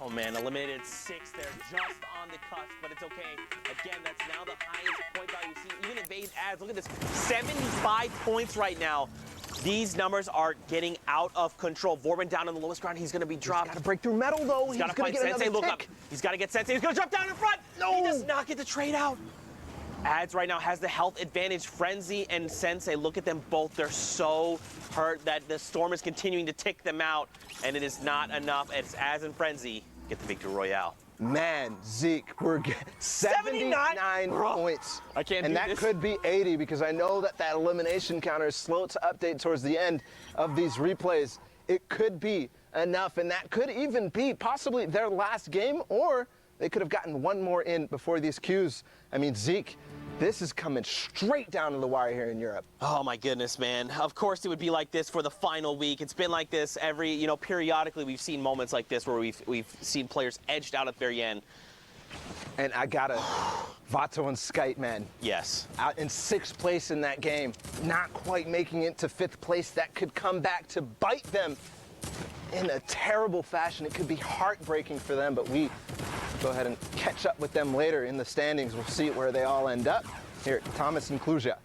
Oh man, eliminated 6 there, just on the cusp, but it's okay. Again, that's now the highest point value we've seen. Even evade ads, look at this, 75 points right now. These numbers are getting out of control. Vorman down on the lowest ground, he's gonna be dropped. He's gotta break through metal though. He's gotta find Sensei, look up. He's gotta get Sensei, he's gonna drop down in front. No! He does not get the trade out. Ads right now has the health advantage. Frenzy and Sensei, look at them both. They're so hurt that the storm is continuing to tick them out, and it is not enough. It's Ads and Frenzy get the victory royale. Man, Zeke, we're 79 points. I can't and do that this. could be 80 because I know that elimination counter is slow to update towards the end of these replays. It could be enough, and that could even be possibly their last game, or they could have gotten one more in before these queues. I mean, Zeke, this is coming straight down to the wire here in Europe. Oh my goodness, man. Of course it would be like this for the final week. It's been like this every, periodically we've seen moments like this where we've seen players edged out at the very end. And I gotta, Batle and Skite, man. Yes. Out in 6th place in that game, not quite making it to 5th place. That could come back to bite them in a terrible fashion. It could be heartbreaking for them, but we go ahead and catch up with them later in the standings. We'll see where they all end up. Here, Thomas and Kluja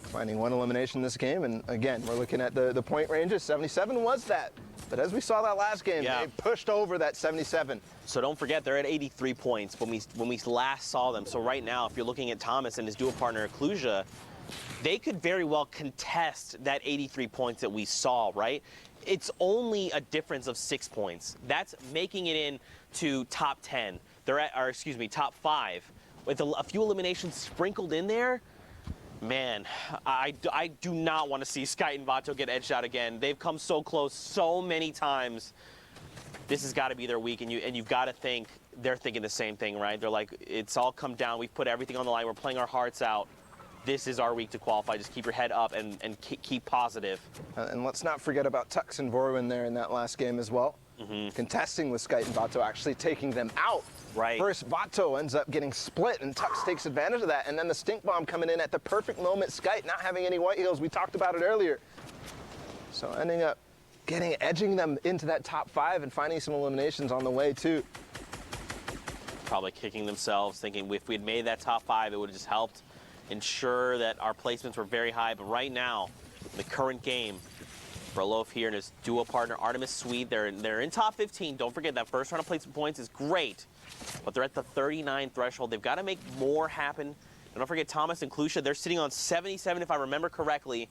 finding one elimination this game, and again, we're looking at the point ranges. 77 was that, but as we saw that last game, they pushed over that 77. So don't forget, they're at 83 points when we last saw them. So right now, if you're looking at Thomas and his duo partner Kluja, they could very well contest that 83 points that we saw, right? It's only a difference of 6 points. That's making it into top 10. They're at, or excuse me, top 5. With a few eliminations sprinkled in there, man, I do not want to see Skite and Batle get edged out again. They've come so close so many times. This has got to be their week, and you've got to think they're thinking the same thing, right? They're like, it's all come down. We've put everything on the line. We're playing our hearts out. This is our week to qualify. Just keep your head up and keep positive. And let's not forget about Tux and Vorwin there in that last game as well. Contesting with Skite and Batle, actually taking them out. Right. First, Batle ends up getting split, and Tux takes advantage of that. And then the stink bomb coming in at the perfect moment. Skite not having any white heals. We talked about it earlier. So ending up edging them into that top 5 and finding some eliminations on the way too. Probably kicking themselves, thinking if we had made that top 5, it would have just helped ensure that our placements were very high. But right now, the current game, Berlof here and his duo partner Artemis Swede, they're in top 15. Don't forget that first round of placement points is great, but they're at the 39 threshold. They've got to make more happen. And don't forget Thomas and Kluja, they're sitting on 77 if I remember correctly.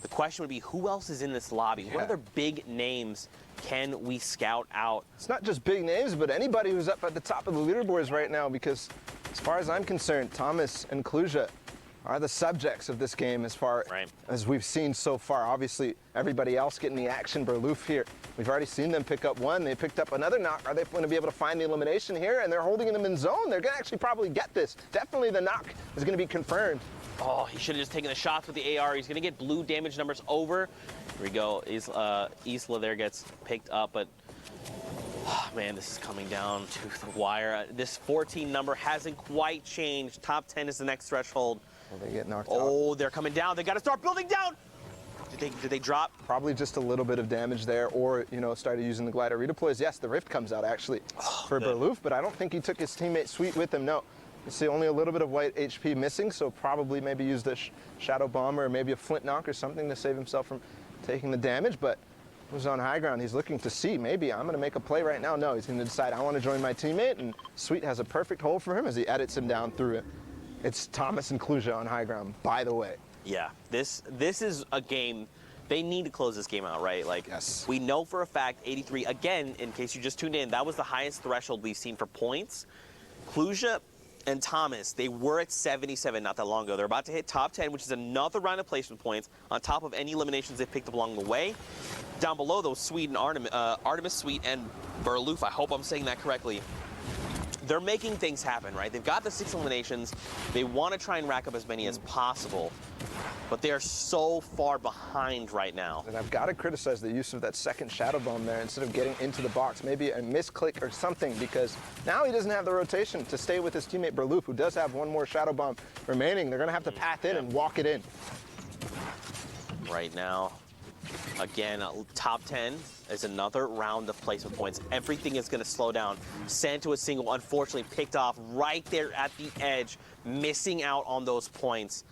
The question would be, who else is in this lobby? What other big names can we scout out? It's not just big names, but anybody who's up at the top of the leaderboards right now, because as far as I'm concerned, Thomas and Kluja are the subjects of this game as far as we've seen so far. Obviously, everybody else getting the action. Berloof here, we've already seen them pick up one. They picked up another knock. Are they going to be able to find the elimination here? And they're holding them in zone. They're going to actually probably get this. Definitely the knock is going to be confirmed. Oh, he should have just taken the shots with the AR. He's going to get blue damage numbers over. Here we go. Isla there gets picked up, but oh, man, this is coming down to the wire. This 14 number hasn't quite changed. Top 10 is the next threshold. Well, they get knocked out. Oh, they're coming down. They got to start building down. Did they drop? Probably just a little bit of damage there, or started using the glider redeploys. Yes, the rift comes out actually for Berloof, but I don't think he took his teammate Sweet with him. No. You see only a little bit of white HP missing, so probably maybe used a shadow bomber or maybe a flint knock or something to save himself from taking the damage. But he was on high ground. He's looking to see, maybe I'm going to make a play right now. No, he's going to decide I want to join my teammate, and Sweet has a perfect hole for him as he edits him down through it. It's Thomas and Kluja on high ground, by the way. Yeah, this is a game. They need to close this game out, right? Like, yes. We know for a fact 83, again, in case you just tuned in, that was the highest threshold we've seen for points. Kluja and Thomas, they were at 77 not that long ago. They're about to hit top 10, which is another round of placement points on top of any eliminations they picked up along the way. Down below, those Swede and Artemis Sweet and Berloof, I hope I'm saying that correctly. They're making things happen, right? They've got the 6 eliminations. They want to try and rack up as many as possible, but they are so far behind right now. And I've got to criticize the use of that second shadow bomb there instead of getting into the box. Maybe a misclick or something, because now he doesn't have the rotation to stay with his teammate Berloof, who does have one more shadow bomb remaining. They're going to have to path in and walk it in. Right now, Again, top 10 is another round of placement points. Everything is going to slow down. Sent to a single, unfortunately picked off right there at the edge, missing out on those points.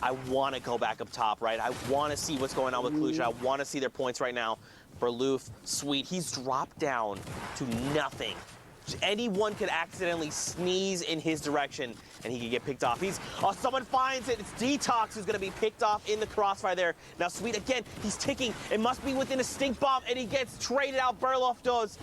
I want to go back up top, right? I want to see what's going on with Kluja. I want to see their points right now. Berloof, sweet. He's dropped down to nothing. Anyone could accidentally sneeze in his direction and he could get picked off. Someone finds it. It's Detox who's going to be picked off in the crossfire there. Now, Sweet, again, he's ticking. It must be within a stink bomb, and he gets traded out. Berloff does.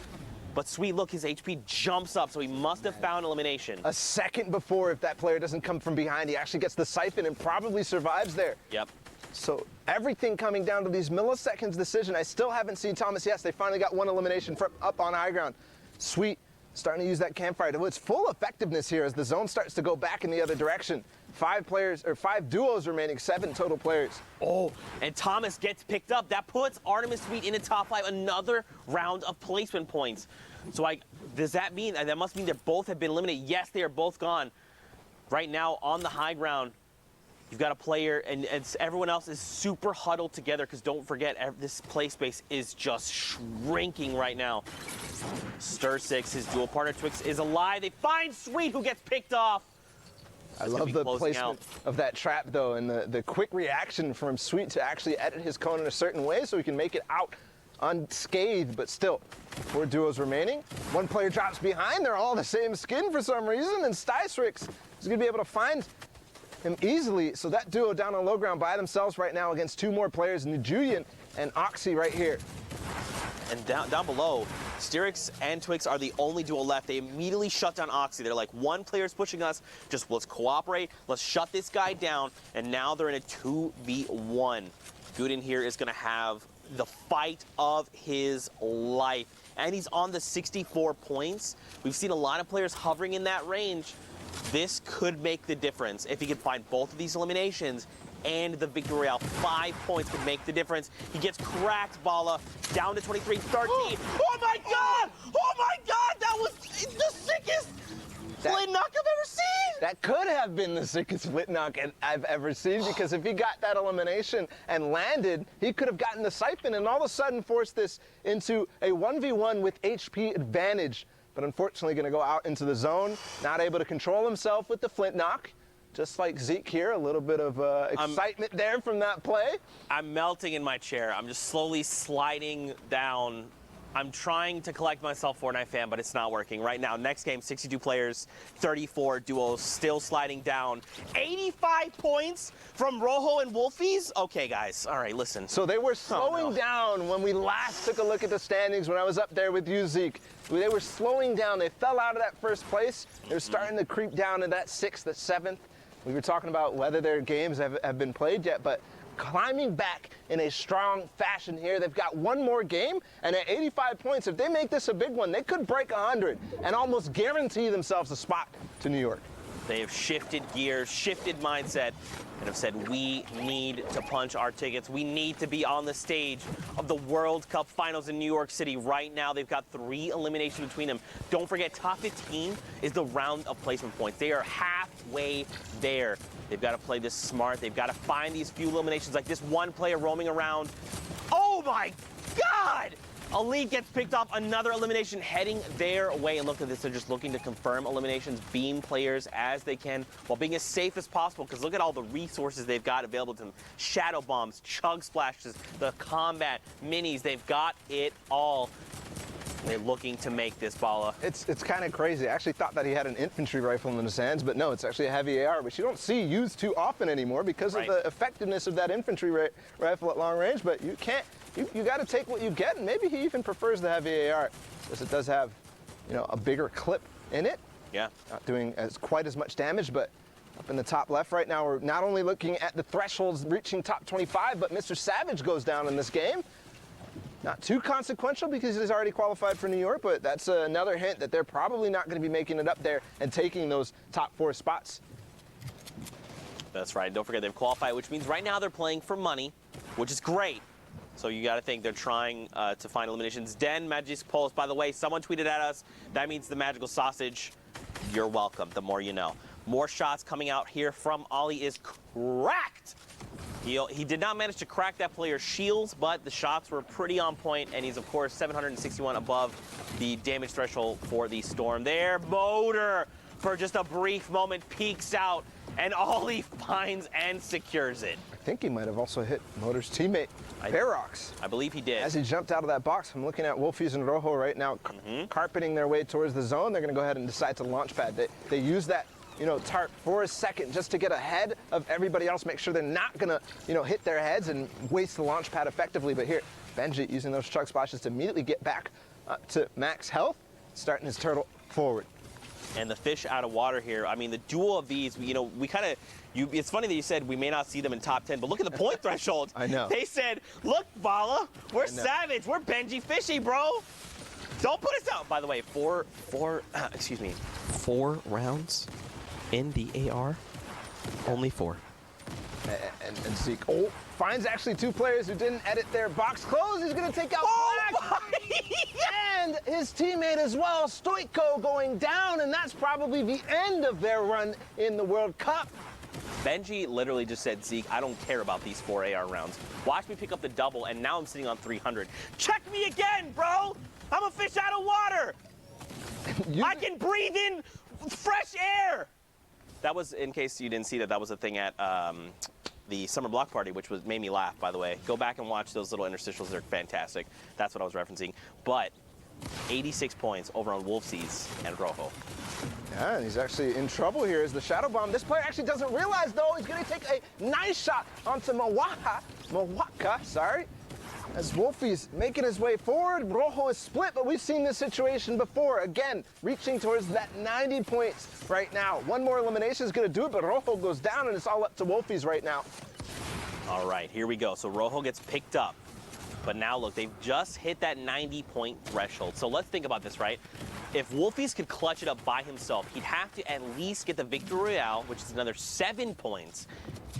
But Sweet, look, his HP jumps up, so he must have found elimination. A second before, if that player doesn't come from behind, he actually gets the siphon and probably survives there. Yep. So everything coming down to these milliseconds decision. I still haven't seen Thomas. Yes, they finally got one elimination from up on high ground. Sweet. Starting to use that campfire to its full effectiveness here as the zone starts to go back in the other direction. 5 duos remaining, 7 total players. Oh, and Thomas gets picked up. That puts Artemis Sweet in the top 5, another round of placement points. So does that mean, that must mean they both have been eliminated? Yes, they are both gone. Right now on the high ground, you've got a player, and everyone else is super huddled together because don't forget, this play space is just shrinking right now. Stir 6, his dual partner Twix is alive. They find Sweet, who gets picked off. I love the placement of that trap, though, and the quick reaction from Sweet to actually edit his cone in a certain way so he can make it out unscathed, but still, 4 duos remaining. One player drops behind. They're all the same skin for some reason, and Stysrix is going to be able to find him easily. So that duo down on low ground by themselves right now against 2 more players, Nijulian and Oxy right here. And down below, Styrix and Twix are the only duo left. They immediately shut down Oxy. They're like, one player's pushing us, just let's cooperate, let's shut this guy down, and now they're in a 2v1. Gooden here is going to have the fight of his life, and he's on the 64 points. We've seen a lot of players hovering in that range. This could make the difference if he can find both of these eliminations and the victory royale. 5 points could make the difference. He gets cracked, Bala, down to 23-13. Oh my God! Oh my God! That was the sickest split knock I've ever seen! That could have been the sickest split knock I've ever seen, because if he got that elimination and landed, he could have gotten the siphon and all of a sudden forced this into a 1v1 with HP advantage. But unfortunately going to go out into the zone, not able to control himself with the flint knock. Just like Zeke here, a little bit of excitement there from that play. I'm melting in my chair. I'm just slowly sliding down. I'm trying to collect myself, Fortnite fan, but it's not working right now. Next game, 62 players, 34 duos, still sliding down. 85 points from Rojo and Wolfies? Okay, guys. All right, listen. So they were slowing down when we last took a look at the standings when I was up there with you, Zeke. They were slowing down. They fell out of that first place. They're starting to creep down to that 6th, that 7th. We were talking about whether their games have been played yet, but climbing back in a strong fashion here. They've got one more game, and at 85 points, if they make this a big one, they could break 100 and almost guarantee themselves a spot to New York. They have shifted gears, shifted mindset, and have said, we need to punch our tickets. We need to be on the stage of the World Cup Finals in New York City right now. They've got 3 eliminations between them. Don't forget, top 15 is the round of placement points. They are halfway there. They've got to play this smart. They've got to find these few eliminations, like this one player roaming around. Oh my God! Elite gets picked off, another elimination heading their way. And look at this, they're just looking to confirm eliminations, beam players as they can while being as safe as possible, because look at all the resources they've got available to them. Shadow bombs, chug splashes, the combat, minis, they've got it all. They're looking to make this, Bala. It's kind of crazy. I actually thought that he had an infantry rifle in his hands, but no, it's actually a heavy AR, which you don't see used too often anymore because of the effectiveness of that infantry rifle at long range, but you can't. You got to take what you get, and maybe he even prefers the heavy AR, because it does have, you know, a bigger clip in it. Yeah. Not doing quite as much damage, but up in the top left right now, we're not only looking at the thresholds reaching top 25, but Mr. Savage goes down in this game. Not too consequential because he's already qualified for New York, but that's another hint that they're probably not going to be making it up there and taking those top 4 spots. That's right. Don't forget they've qualified, which means right now they're playing for money, which is great. So you got to think they're trying to find eliminations. Den Magic Pulse, by the way, someone tweeted at us. That means the magical sausage. You're welcome. The more you know. More shots coming out here from Ollie is cracked. He did not manage to crack that player's shields, but the shots were pretty on point, and he's, of course, 761 above the damage threshold for the Storm. There, Motor, for just a brief moment, peeks out, and Ollie finds and secures it. I think he might have also hit Motor's teammate, Barox. I believe he did. As he jumped out of that box, I'm looking at Wolfies and Rojo right now, carpeting their way towards the zone. They're going to go ahead and decide to launch pad. They use that, tarp for a second just to get ahead of everybody else, make sure they're not going to, hit their heads and waste the launch pad effectively. But here, Benji using those chug splashes to immediately get back to max health, starting his turtle forward. And the fish out of water here. I mean, the duel of these, we kind of, it's funny that you said we may not see them in top 10, but look at the point threshold. I know. They said, look, Bala, we're savage. We're Benji Fishy, bro. Don't put us out. By the way, four rounds in the AR. Only 4. And Zeke finds actually 2 players who didn't edit their box close. He's going to take out Black. And his teammate as well, Stoico, going down, and that's probably the end of their run in the World Cup. Benji literally just said, Zeke, I don't care about these 4 AR rounds. Watch me pick up the double, and now I'm sitting on 300. Check me again, bro. I'm a fish out of water. I can breathe in fresh air. That was, in case you didn't see that was a thing at the summer block party, which made me laugh, by the way. Go back and watch those little interstitials. They're fantastic. That's what I was referencing. But 86 points over on Wolfsies and Rojo. Yeah, and he's actually in trouble here as the Shadow Bomb. This player actually doesn't realize, though, he's going to take a nice shot onto Mawaka, sorry. As Wolfie's making his way forward, Rojo is split, but we've seen this situation before. Again, reaching towards that 90 points right now. One more elimination is going to do it, but Rojo goes down, and it's all up to Wolfie's right now. All right, here we go. So Rojo gets picked up. But now, look, they've just hit that 90-point threshold. So let's think about this, right? If Wolfies could clutch it up by himself, he'd have to at least get the Victory Royale, which is another 7 points,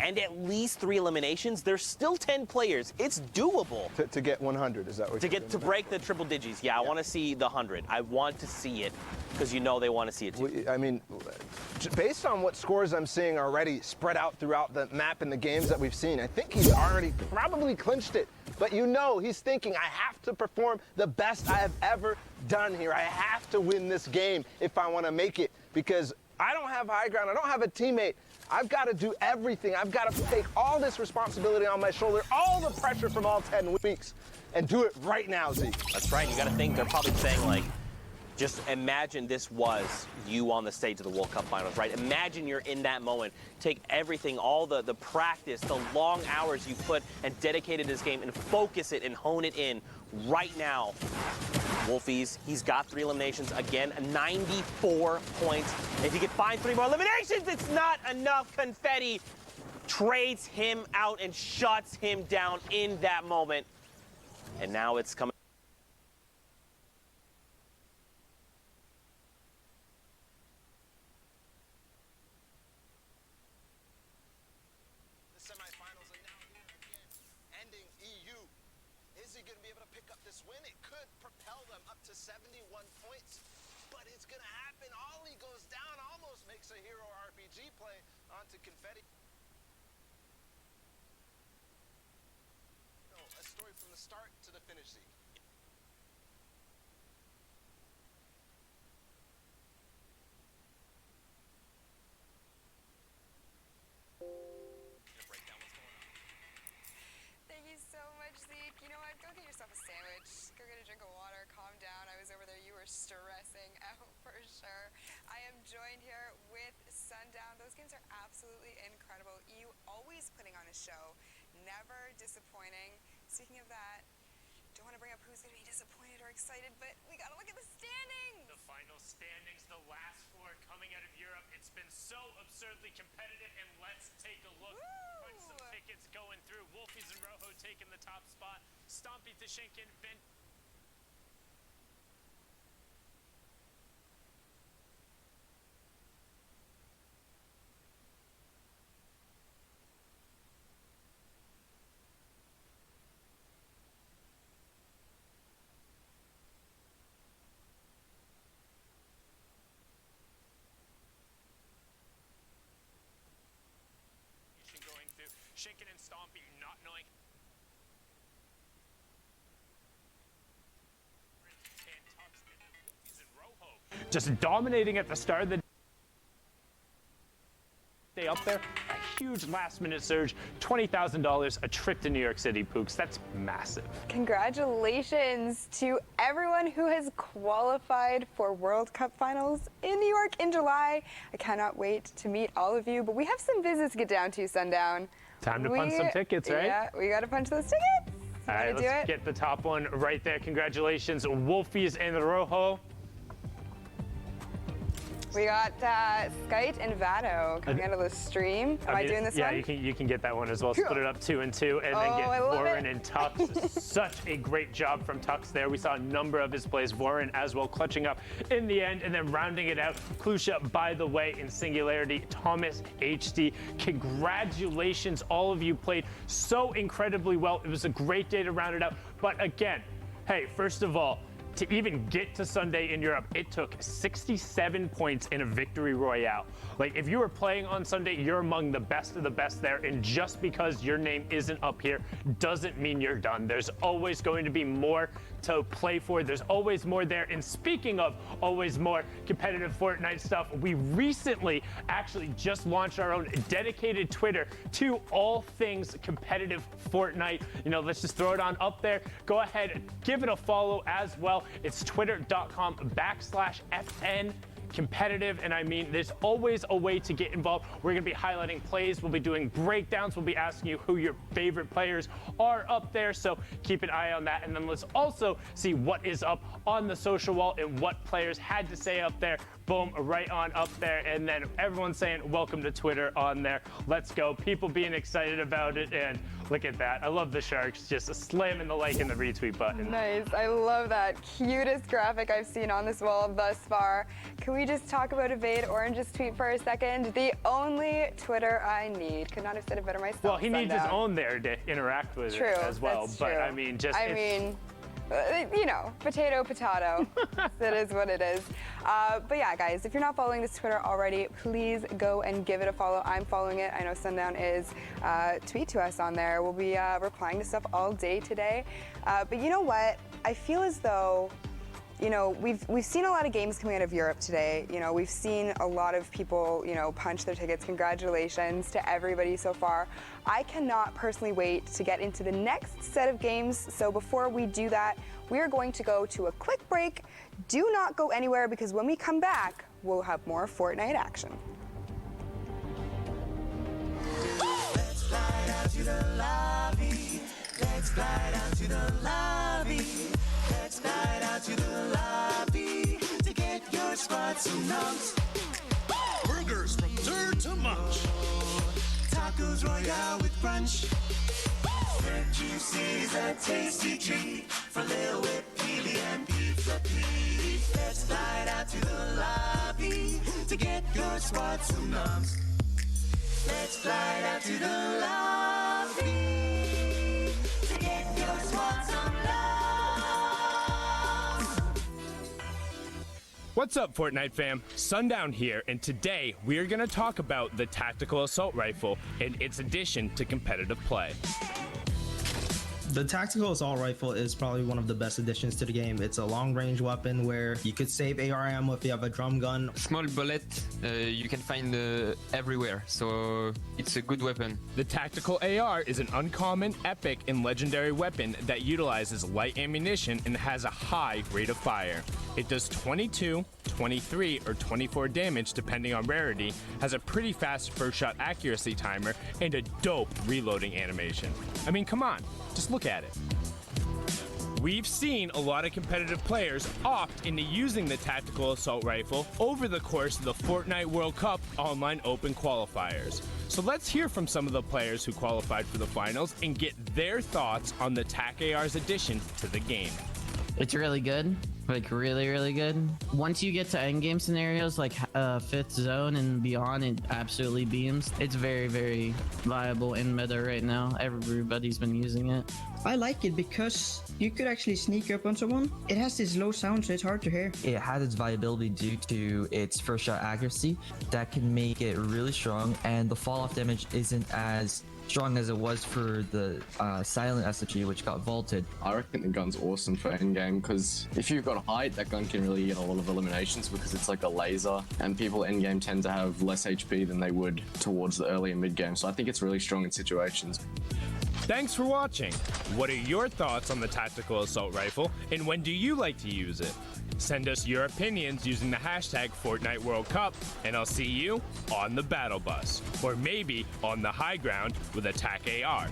and at least 3 eliminations. There's still 10 players. It's doable. To get 100, is that what you're to break the triple digits. Yeah, I want to see the 100. I want to see it because they want to see it too. I mean, based on what scores I'm seeing already spread out throughout the map and the games that we've seen, I think he's already probably clinched it. But he's thinking, I have to perform the best I have ever done here. I have to win this game if I want to make it, because I don't have high ground. I don't have a teammate. I've got to do everything. I've got to take all this responsibility on my shoulder, all the pressure from all 10 weeks, and do it right now, Zeke. That's right. You got to think they're probably saying, like, just imagine this was you on the stage of the World Cup Finals, right? Imagine you're in that moment. Take everything, all the practice, the long hours you put and dedicated to this game and focus it and hone it in right now. Wolfies, he's got 3 eliminations. Again, 94 points. If he could find 3 more eliminations, it's not enough. Confetti trades him out and shuts him down in that moment. And now it's coming. Semifinals are now here again, ending EU. Is he going to be able to pick up this win? It could propel them up to 71 points, but it's going to happen. Ollie goes down, almost makes a hero RPG play onto Confetti. A story from the start to the finish, Zeke. Go get yourself a sandwich, go get a drink of water, calm down. I was over there, you were stressing out for sure. I am joined here with Sundown. Those games are absolutely incredible. You always putting on a show, never disappointing. Speaking of that, don't want to bring up who's going to be disappointed or excited, but we got to look at the standings. The final standings, the last 4 coming out of Europe. It's been so absurdly competitive, and let's take a look. Put some tickets going through. Wolfies and Rojo taking the top spot. Stompy to Shinkin, Ben. Shinkin and Stomp Stompy not knowing. And Tux and the Wolfies and Rojo just dominating at the start of the day up there. A huge last-minute surge, $20,000, a trip to New York City, Pooks. That's massive. Congratulations to everyone who has qualified for World Cup finals in New York in July. I cannot wait to meet all of you, but we have some business to get down to, Sundown. Time to punch some tickets, right? Yeah, we got to punch those tickets. All right, let's get the top one right there. Congratulations, Wolfies and Rojo. We got Skite and Vado coming out of the stream. Am I doing this one? Yeah, you can get that one as well. Split it up 2 and 2, and then get Warren and Tux. Such a great job from Tux there. We saw a number of his plays. Warren as well clutching up in the end, and then rounding it out. Klusha, by the way, in Singularity. Thomas HD, congratulations. All of you played so incredibly well. It was a great day to round it out. But again, hey, first of all, to even get to Sunday in Europe, it took 67 points in a victory royale. Like, if you were playing on Sunday, you're among the best of the best there, and just because your name isn't up here doesn't mean you're done. There's always going to be more to play for. There's always more there. And speaking of always more competitive Fortnite stuff, we recently actually just launched our own dedicated Twitter to all things competitive Fortnite. You know, let's just throw it on up there. Go ahead, give it a follow as well. It's twitter.com/FN competitive, and I mean, there's always a way to get involved. We're going to be highlighting plays, we'll be doing breakdowns, we'll be asking you who your favorite players are up there, so keep an eye on that. And then let's also see what is up on the social wall and what players had to say up there. Boom, right on up there, and then everyone's saying welcome to Twitter on there. Let's go, people being excited about it, and look at that. I love the Sharks just slamming the like and the retweet button. Nice, I love that. Cutest graphic I've seen on this wall thus far. Can we just talk about Evade Orange's tweet for a second? The only Twitter I need. Could not have said it better myself. Well, he needs his own there to interact with it as well. That's but true. I mean, just you know, potato. It is what it is. But yeah, guys, if you're not following this Twitter already, please go and give it a follow. I'm following it. I know Sundown is. Tweet to us on there. We'll be replying to stuff all day today. But you know what? I feel as though, you know, we've seen a lot of games coming out of Europe today. You know, we've seen a lot of people, you know, punch their tickets. Congratulations to everybody so far. I cannot personally wait to get into the next set of games. So before we do that, we are going to go to a quick break. Do not go anywhere, because when we come back, we'll have more Fortnite action. Let's fly out to the lobby. Let's fly out to the lobby. Let's fly out to the lobby to get your spots and numbs. Burgers from dirt to munch. Tacos royale with brunch. Red juices, a tasty treat for Lil Whip, Peely, and Pizza Pete. Let's fly out to the lobby to get your spots and numbs. Let's fly out to the lobby to get your spots and numbs. What's up, Fortnite fam? Sundown here, and today we are going to talk about the Tactical Assault Rifle and its addition to competitive play. The Tactical Assault Rifle is probably one of the best additions to the game. It's a long-range weapon where you could save AR ammo if you have a drum gun. Small bullet you can find everywhere, so it's a good weapon. The Tactical AR is an uncommon, epic, and legendary weapon that utilizes light ammunition and has a high rate of fire. It does 22, 23, or 24 damage depending on rarity, has a pretty fast first shot accuracy timer, and a dope reloading animation. I mean, come on, just look at it. We've seen a lot of competitive players opt into using the Tactical Assault Rifle over the course of the Fortnite World Cup Online Open qualifiers. So let's hear from some of the players who qualified for the finals and get their thoughts on the TAC AR's addition to the game. It's really good, like really good. Once you get to endgame scenarios like fifth zone and beyond, it absolutely beams. It's very viable in meta right now. Everybody's been using it. I like it because you could actually sneak up on someone. It has this low sound, so it's hard to hear. It has its viability due to its first shot accuracy that can make it really strong, and the fall off damage isn't as strong as it was for the silent SFG, which got vaulted. I reckon the gun's awesome for endgame because if you've got height, that gun can really get a lot of eliminations because it's like a laser, and people endgame tend to have less HP than they would towards the early and mid game. So I think it's really strong in situations. Thanks for watching. What are your thoughts on the tactical assault rifle, and when do you like to use it? Send us your opinions using the hashtag Fortnite World Cup, and I'll see you on the battle bus, or maybe on the high ground with Attack AR.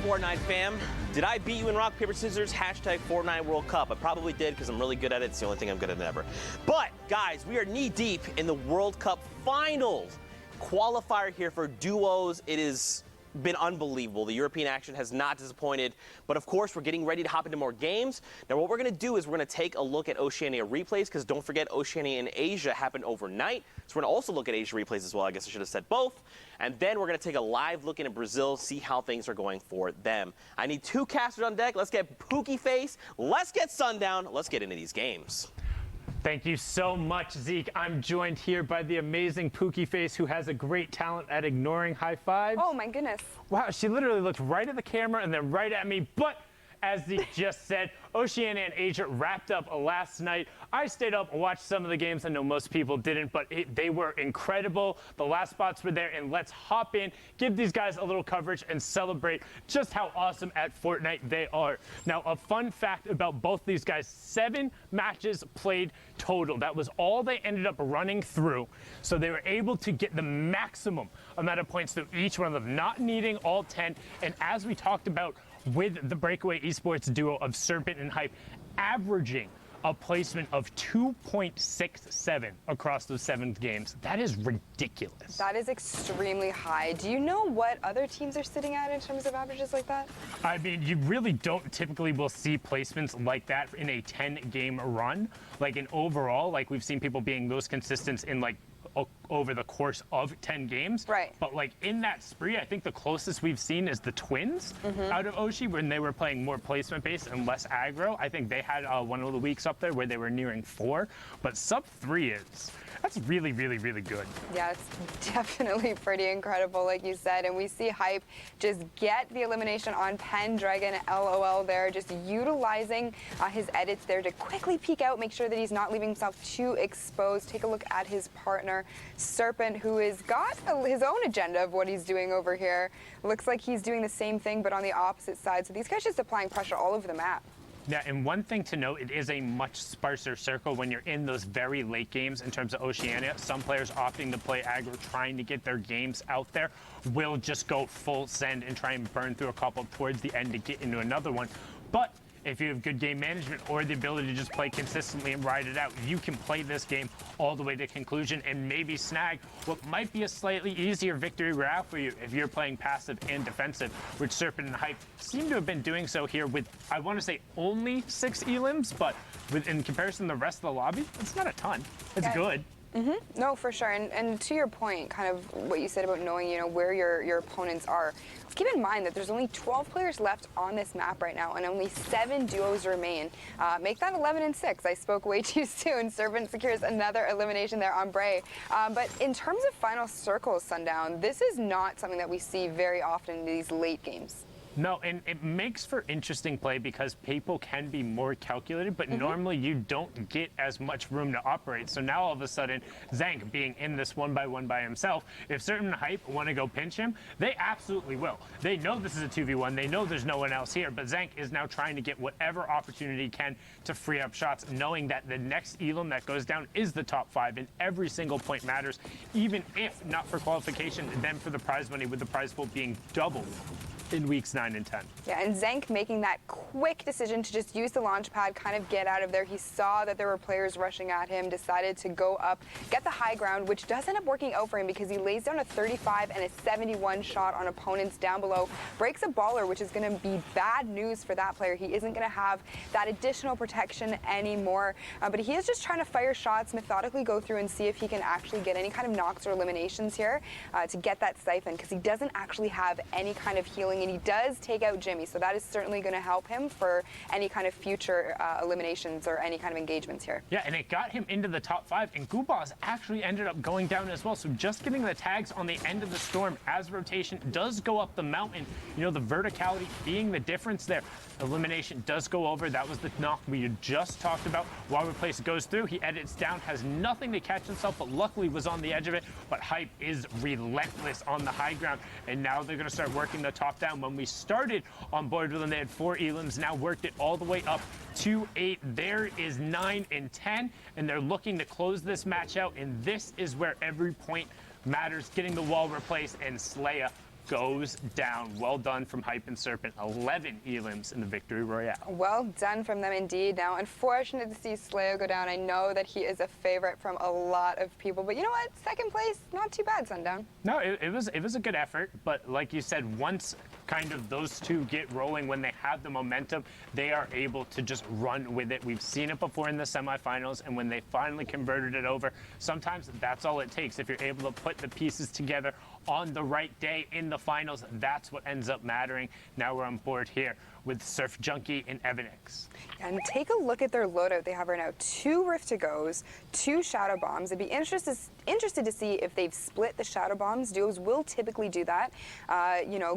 Fortnite fam, did I beat you in rock, paper, scissors? Hashtag Fortnite World Cup. I probably did because I'm really good at it. It's the only thing I'm good at ever. But guys, we are knee deep in the World Cup finals. Qualifier here for duos. It has been unbelievable. The European action has not disappointed, but of course we're getting ready to hop into more games. Now what we're going to do is we're going to take a look at Oceania replays, because don't forget Oceania and Asia happened overnight. So we're going to also look at Asia replays as well. I guess I should have said both. And then we're going to take a live look into Brazil, see how things are going for them. I need two casters on deck. Let's get Pookie Face. Let's get Sundown. Let's get into these games. Thank you so much, Zeke. I'm joined here by the amazing Pookie Face, who has a great talent at ignoring high fives. Oh my goodness. Wow, she literally looked right at the camera and then right at me, but as Zeke just said, Oceania and Asia wrapped up last night. I stayed up and watched some of the games. I know most people didn't, but they were incredible. The last spots were there, and let's hop in, give these guys a little coverage, and celebrate just how awesome at Fortnite they are. Now, a fun fact about both these guys, 7 matches played total. That was all they ended up running through. So they were able to get the maximum amount of points through each one of them, not needing all 10. And as we talked about, with the Breakaway Esports duo of Serpent and Hype, averaging a placement of 2.67 across those 7 games. That is ridiculous. That is extremely high. Do you know what other teams are sitting at in terms of averages like that? I mean, you really don't typically will see placements like that in a 10-game run. Like in overall, like we've seen people being those consistent in like over the course of 10 games. Right. But like in that spree, I think the closest we've seen is the Twins out of Oshi when they were playing more placement based and less aggro. I think they had one of the weeks up there where they were nearing 4, but sub 3 that's really, really, really good. Yeah, it's definitely pretty incredible, like you said. And we see Hype just get the elimination on Pendragon, LOL there, just utilizing his edits there to quickly peek out, make sure that he's not leaving himself too exposed. Take a look at his partner, Serpent, who has got his own agenda of what he's doing over here. Looks like he's doing the same thing, but on the opposite side. So these guys just applying pressure all over the map. Yeah, and one thing to note, it is a much sparser circle when you're in those very late games in terms of Oceania. Some players opting to play aggro, trying to get their games out there, will just go full send and try and burn through a couple towards the end to get into another one. But if you have good game management or the ability to just play consistently and ride it out, you can play this game all the way to conclusion and maybe snag what might be a slightly easier victory route for you if you're playing passive and defensive, which Serpent and Hype seem to have been doing so here with, I want to say, only 6 elims, but in comparison to the rest of the lobby, it's not a ton. It's good. No, for sure. And to your point, kind of what you said about knowing, where your opponents are. Keep in mind that there's only 12 players left on this map right now, and only 7 duos remain. Make that 11 and 6. I spoke way too soon. Serpent secures another elimination there on Bray. But in terms of final circles, Sundown, this is not something that we see very often in these late games. No, and it makes for interesting play because people can be more calculated, but normally you don't get as much room to operate. So now all of a sudden, Zank being in this 1-by-1 by himself, if certain Hype want to go pinch him, they absolutely will. They know this is a 2v1, they know there's no one else here, but Zank is now trying to get whatever opportunity he can to free up shots, knowing that the next elim that goes down is the top 5, and every single point matters, even if not for qualification, then for the prize money, with the prize pool being doubled in weeks 9 and 10. Yeah, and Zank making that quick decision to just use the launch pad, kind of get out of there. He saw that there were players rushing at him, decided to go up, get the high ground, which does end up working out for him because he lays down a 35 and a 71 shot on opponents down below. Breaks a baller, which is going to be bad news for that player. He isn't going to have that additional protection anymore. But he is just trying to fire shots, methodically go through and see if he can actually get any kind of knocks or eliminations here to get that siphon, because he doesn't actually have any kind of healing. And he does take out Jimmy, so that is certainly going to help him for any kind of future eliminations or any kind of engagements here. Yeah, and it got him into the top 5, and Gubaz actually ended up going down as well. So just getting the tags on the end of the storm as rotation does go up the mountain. The verticality being the difference there. Elimination does go over. That was the knock we had just talked about. While Replace goes through, he edits down, has nothing to catch himself, but luckily was on the edge of it. But Hype is relentless on the high ground, and now they're going to start working the top down. When we started on board with them, they had 4 elims, now worked it all the way up to 8. There is 9 and 10, and they're looking to close this match out, and this is where every point matters. Getting the wall replaced, and Slaya goes down. Well done from Hype and Serpent. 11 elims in the victory royale. Well done from them indeed. Now, unfortunate to see Slayo go down. I know that he is a favorite from a lot of people, but you know what? Second place, not too bad, Sundown. No, it was a good effort, but like you said, once kind of those two get rolling, when they have the momentum, they are able to just run with it. We've seen it before in the semifinals, and when they finally converted it over, sometimes that's all it takes. If you're able to put the pieces together on the right day in the finals, that's what ends up mattering. Now we're on board here with Surf Junkie and Evanix. And take a look at their loadout. They have right now 2 Rift to Goes, 2 Shadow Bombs. I'd be interested to see if they've split the Shadow Bombs. Duos will typically do that,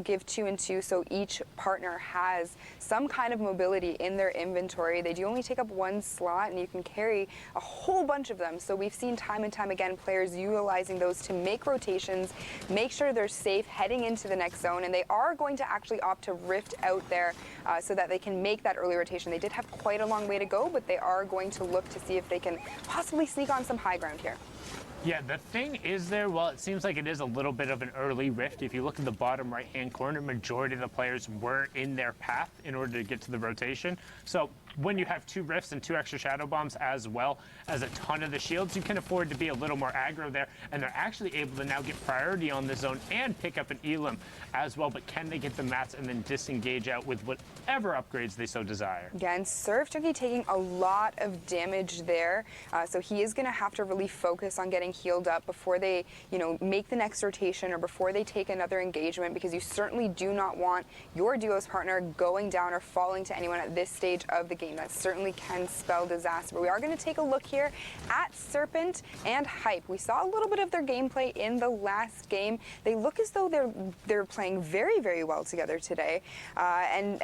give 2 and 2, so each partner has some kind of mobility in their inventory. They do only take up 1 slot, and you can carry a whole bunch of them. So we've seen time and time again players utilizing those to make rotations, make sure they're safe heading into the next zone, and they are going to actually opt to Rift out there so that they can make that early rotation. They did have quite a long way to go, but they are going to look to see if they can possibly sneak on some high ground here. Yeah, the thing is there, well, it seems like it is a little bit of an early rift. If you look at the bottom right-hand corner, majority of the players were in their path in order to get to the rotation. So when you have 2 rifts and 2 extra shadow bombs, as well as a ton of the shields, you can afford to be a little more aggro there, and they're actually able to now get priority on the zone and pick up an elim as well. But can they get the mats and then disengage out with whatever upgrades they so desire? Yeah, and Surf Junkie taking a lot of damage there, so he is going to have to really focus on getting healed up before they, make the next rotation or before they take another engagement, because you certainly do not want your duos partner going down or falling to anyone at this stage of the game. That certainly can spell disaster. But we are going to take a look here at Serpent and Hype. We saw a little bit of their gameplay in the last game. They look as though they're playing very, very well together today. And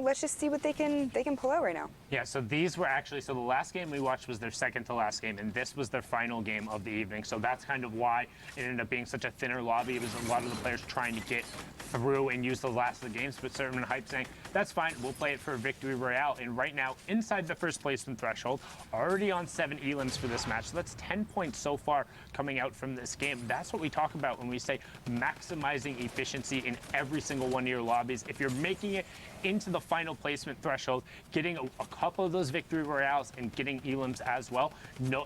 let's just see what they can pull out right now. Yeah, so these were actually, the last game we watched was their second to last game, and this was their final game of the evening. So that's kind of why it ended up being such a thinner lobby. It was a lot of the players trying to get through and use the last of the games, but Serpent and Hype saying, that's fine, we'll play it for a victory royale. And right now, inside the first placement threshold, already on 7 elims for this match. So that's 10 points so far coming out from this game. That's what we talk about when we say maximizing efficiency in every single one of your lobbies. If you're making it into the final placement threshold, getting a couple of those victory royales and getting elims as well,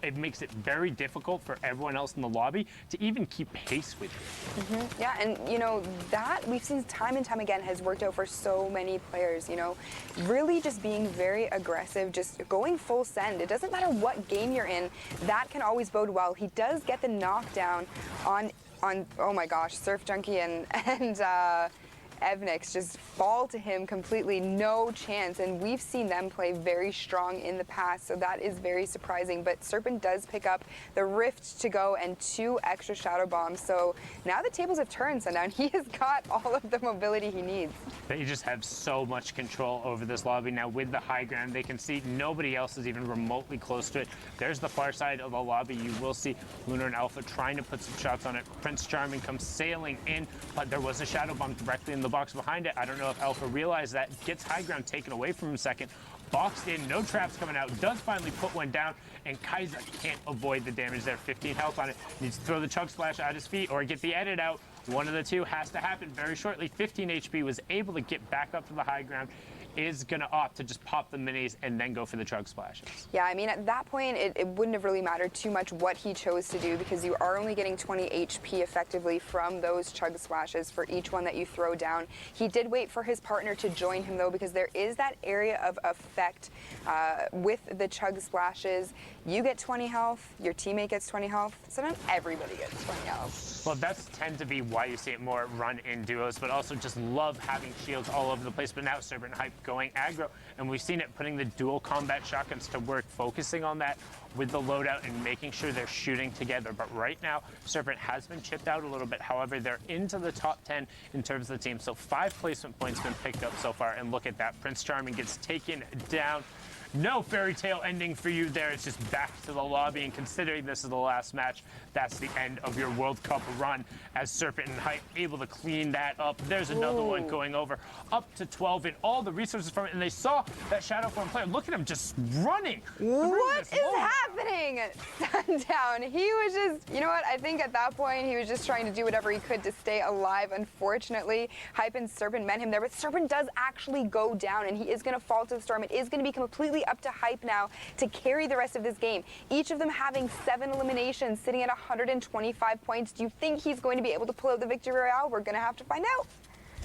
it makes it very difficult for everyone else in the lobby to even keep pace with you. Yeah, and that we've seen time and time again has worked out for so many players. Really just being very aggressive, just going full send. It doesn't matter what game you're in, that can always bode well. He does get the knockdown on oh my gosh, Surf Junkie and Evnix just fall to him completely, no chance, and we've seen them play very strong in the past, so that is very surprising. But Serpent does pick up the Rift to go and 2 extra Shadow Bombs, so now the tables have turned, Sundown. He has got all of the mobility he needs. They just have so much control over this lobby now. With the high ground, they can see nobody else is even remotely close to it. There's the far side of the lobby. You will see Lunar and Alpha trying to put some shots on it. Prince Charming comes sailing in, but there was a Shadow Bomb directly in the box behind it. I don't know if Alpha realized that. Gets high ground taken away from him second. Boxed in, no traps coming out. Does finally put one down, and Kaiser can't avoid the damage there. 15 health on it. Needs to throw the Chug Splash at his feet or get the edit out. One of the two has to happen very shortly. 15 HP, was able to get back up to the high ground. Is going to opt to just pop the minis and then go for the Chug Splashes. Yeah, I mean, at that point, it wouldn't have really mattered too much what he chose to do, because you are only getting 20 HP effectively from those Chug Splashes for each one that you throw down. He did wait for his partner to join him, though, because there is that area of effect with the Chug Splashes. You get 20 health, your teammate gets 20 health, so not everybody gets 20 health. Well, that's tend to be why you see it more run in duos, but also just love having shields all over the place. But now Serpent and Hype going aggro, and we've seen it putting the dual combat shotguns to work, focusing on that with the loadout and making sure they're shooting together. But right now, Serpent has been chipped out a little bit. However, they're into the top 10 in terms of the team. So 5 placement points been picked up so far, and look at that. Prince Charming gets taken down. No fairy tale ending for you there. It's just back to the lobby, and considering this is the last match, that's the end of your World Cup run, as Serpent and Hype able to clean that up. There's another one going over, up to 12 in all the resources from it, and they saw that Shadow Form player. Look at him just running. What is happening? Sundown. He was just, you know what? I think at that point, he was just trying to do whatever he could to stay alive. Unfortunately, Hype and Serpent met him there, but Serpent does actually go down, and he is going to fall to the storm. It is going to be completely up to Hype now to carry the rest of this game. Each of them having 7 eliminations, sitting at 125 points. Do you think he's going to be able to pull out the victory royale? We're going to have to find out.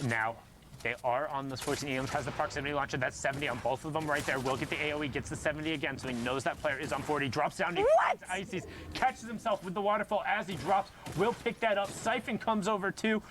Now, they are on the 14 elims, has the proximity launcher. That's 70 on both of them right there. Will get the AoE, gets the 70 again, so he knows that player is on 40. Drops down, he finds Ices, catches himself with the waterfall as he drops. Will pick that up. Siphon comes over too.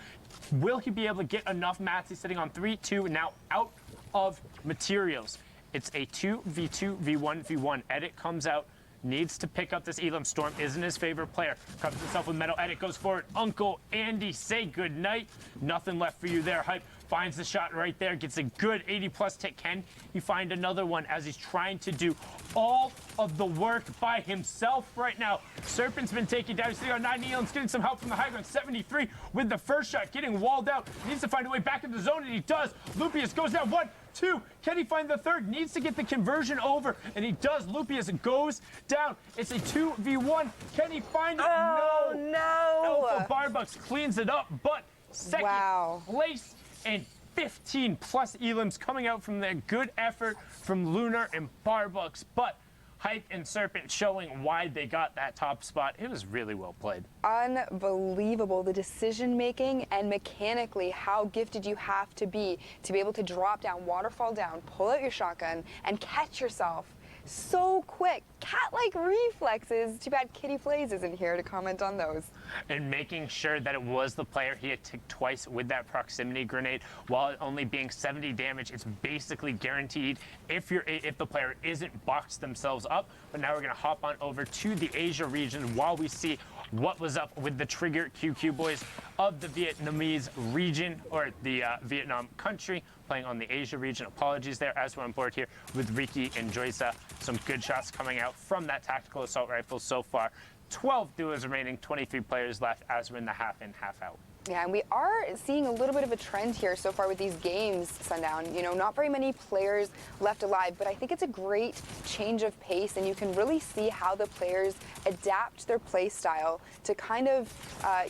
Will he be able to get enough mats? He's sitting on 3, 2, now out of materials. It's a 2v2, v1, v1. Edit comes out, needs to pick up this elim. Storm isn't his favorite player. Covers himself with metal. Edit goes forward. Uncle Andy, say goodnight. Nothing left for you there. Hype finds the shot right there. Gets a good 80+ tick. Can he find another one as he's trying to do all of the work by himself right now? Serpent's been taken down. He's sitting on 9 elims, getting some help from the high ground. 73 with the first shot, getting walled out. Needs to find a way back in the zone, and he does. Lupius goes down 1, 2. Can he find the third? Needs to get the conversion over, and he does. Lupius goes down. It's a 2v1. Can he find it? Oh, no. Alpha Barbucks cleans it up, but second place and 15+ elims coming out from the good effort from Lunar and Barbucks. But Hype and Serpent showing why they got that top spot. It was really well played. Unbelievable, the decision making and mechanically how gifted you have to be able to drop down, waterfall down, pull out your shotgun, and catch yourself so quick. Cat-like reflexes. Too bad Kitty Plays isn't here to comment on those. And making sure that it was the player he had ticked twice with that proximity grenade. While it only being 70 damage, it's basically guaranteed if the player isn't boxed themselves up. But now we're going to hop on over to the Asia region while we see what was up with the Trigger QQ boys of the Vietnamese region, or the Vietnam country, playing on the Asia region. Apologies there, as we're on board here with Ricky and Joysa. Some good shots coming out from that tactical assault rifle so far. 12 duos remaining, 23 players left as we're in the half in, half out. Yeah, and we are seeing a little bit of a trend here so far with these games, Sundown. You know, not very many players left alive, but I think it's a great change of pace, and you can really see how the players adapt their play style to kind of,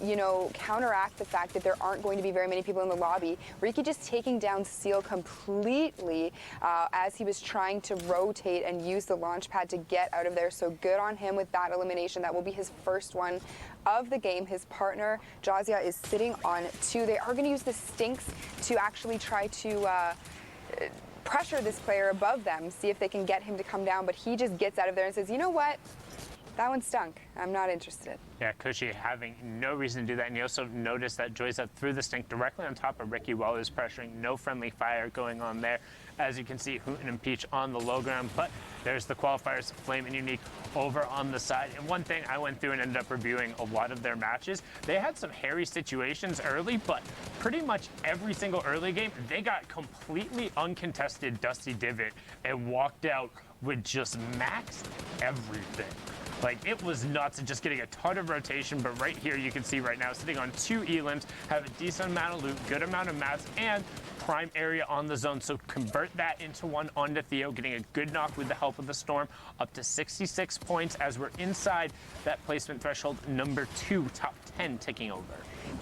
you know, counteract the fact that there aren't going to be very many people in the lobby. Ricky just taking down Seal completely as he was trying to rotate and use the launch pad to get out of there. So good on him with that elimination. That will be his first one of the game. His partner, Jazia, is sitting on 2. They are going to use the Stinks to actually try to pressure this player above them, see if they can get him to come down, but he just gets out of there and says, you know what? That one stunk. I'm not interested. Yeah, Cushy having no reason to do that. And you also noticed that Joysa threw the stink directly on top of Ricky while he was pressuring. No friendly fire going on there. As you can see, Hooten and Peach on the low ground. But there's the qualifiers, Flame and Unique over on the side. And one thing I went through and ended up reviewing a lot of their matches, they had some hairy situations early, but pretty much every single early game, they got completely uncontested Dusty Divot and walked out with just maxed everything. Like, it was nuts and just getting a ton of rotation, but right here you can see right now, sitting on 2 elims, have a decent amount of loot, good amount of mats, and prime area on the zone. So convert that into one onto Theo, getting a good knock with the help of the Storm, up to 66 points as we're inside that placement threshold number 2, top 10 ticking over.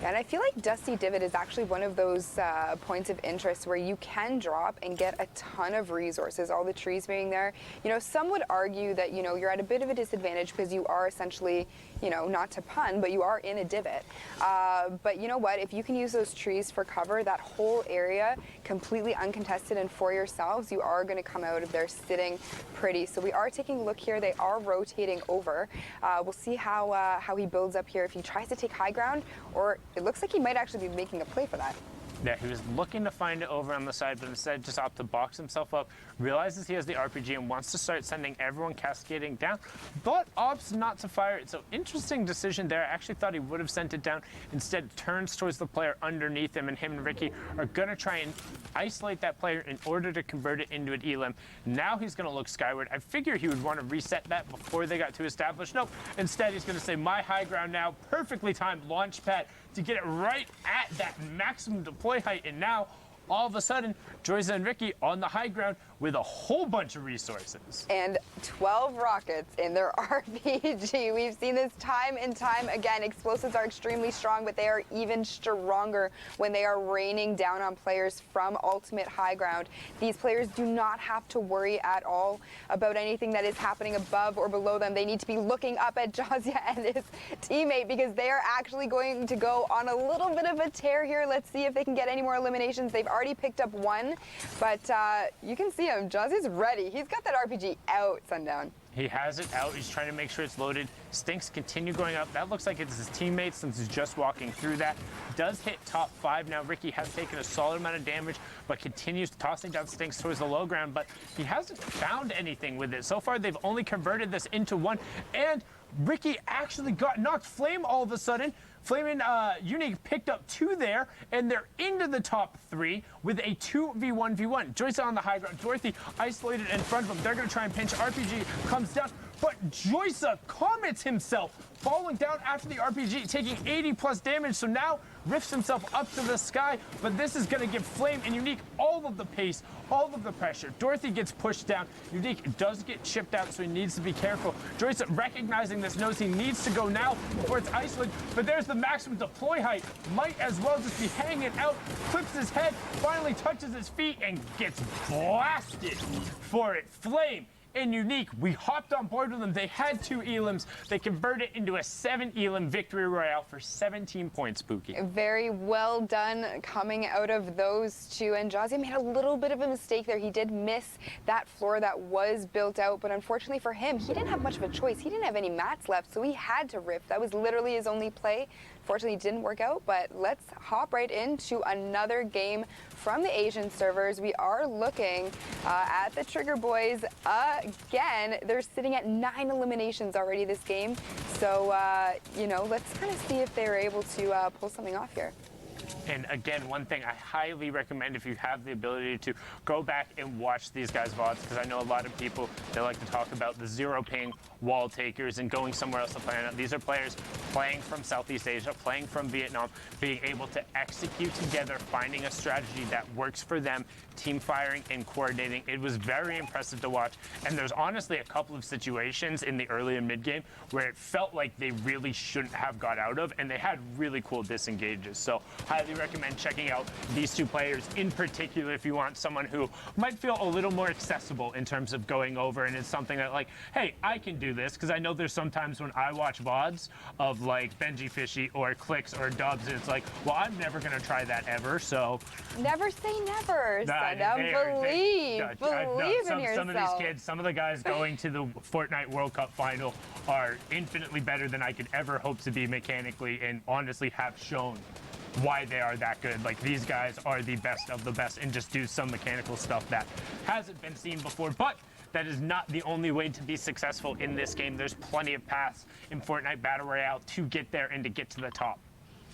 Yeah, and I feel like Dusty Divot is actually one of those points of interest where you can drop and get a ton of resources, all the trees being there. You know, some would argue that, you know, you're at a bit of a disadvantage because you are essentially, you know, not to pun, but you are in a divot. But you know what? If you can use those trees for cover, that whole area completely uncontested and for yourselves, you are going to come out of there sitting pretty. So we are taking a look here. They are rotating over. We'll see how he builds up here, if he tries to take high ground, or it looks like he might actually be making a play for that. Yeah, he was looking to find it over on the side, but instead just opted to box himself up, realizes he has the RPG and wants to start sending everyone cascading down, but opts not to fire it. So interesting decision there. I actually thought he would have sent it down. Instead turns towards the player underneath him, and him and Ricky are going to try and isolate that player in order to convert it into an elim. Now he's going to look skyward. I figure he would want to reset that before they got too established. Nope. Instead, he's going to say, my high ground now. Perfectly timed launch pad to get it right at that maximum deploy height. And now, all of a sudden, Joysa and Ricky on the high ground with a whole bunch of resources. And 12 rockets in their RPG. We've seen this time and time again. Explosives are extremely strong, but they are even stronger when they are raining down on players from ultimate high ground. These players do not have to worry at all about anything that is happening above or below them. They need to be looking up at Jazia and his teammate, because they are actually going to go on a little bit of a tear here. Let's see if they can get any more eliminations. They've already picked up 1, but you can see him. Jazia's ready. He's got that RPG out, Sundown. He has it out. He's trying to make sure it's loaded. Stinks continue going up. That looks like it's his teammates since he's just walking through that. Does hit top 5 now. Ricky has taken a solid amount of damage, but continues tossing down Stinks towards the low ground, but he hasn't found anything with it. So far, they've only converted this into 1, and Ricky actually got knocked Flame all of a sudden. Flame and Unique picked up 2 there, and they're into the top 3 with a 2v1v1. Joysa on the high ground. Dorothy isolated in front of them. They're going to try and pinch. RPG comes down, but Joysa commits himself, falling down after the RPG, taking 80+ damage. So now rifts himself up to the sky, but this is going to give Flame and Unique all of the pace, all of the pressure. Dorothy gets pushed down. Unique does get chipped out, so he needs to be careful. Joysa, recognizing this, knows he needs to go now before it's isolated, but there's the maximum deploy height. Might as well just be hanging out. Clips his head, finally touches his feet, and gets blasted for it. Flame and Unique, we hopped on board with them. They had 2 elims. They converted into a 7 elim victory royale for 17 points, Spooky. Very well done coming out of those two. And Jazzy made a little bit of a mistake there. He did miss that floor that was built out, but unfortunately for him, he didn't have much of a choice. He didn't have any mats left, so he had to rip. That was literally his only play. Fortunately, it didn't work out, but let's hop right into another game from the Asian servers. We are looking at the Trigger Boys again. They're sitting at 9 eliminations already this game. So, you know, let's kind of see if they're able to pull something off here. And again, one thing I highly recommend if you have the ability to go back and watch these guys' VODs, because I know a lot of people, they like to talk about the zero ping wall takers and going somewhere else to play. These are players playing from Southeast Asia, playing from Vietnam, being able to execute together, finding a strategy that works for them, team firing and coordinating. It was very impressive to watch. And there's honestly a couple of situations in the early and mid game where it felt like they really shouldn't have got out of, and they had really cool disengages. So highly recommend checking out these two players in particular if you want someone who might feel a little more accessible in terms of going over, and it's something that like, hey, I can do this, because I know there's sometimes when I watch VODs of like Benji Fishy or Clicks or Dubs, and it's like, well, I'm never gonna try that ever, so. Never say never, Sundowne. Believe in yourself. Some of these kids, some of the guys going to the Fortnite World Cup final are infinitely better than I could ever hope to be mechanically, and honestly have shown why they are that good. Like, these guys are the best of the best and just do some mechanical stuff that hasn't been seen before. But that is not the only way to be successful in this game. There's plenty of paths in Fortnite Battle Royale to get there and to get to the top.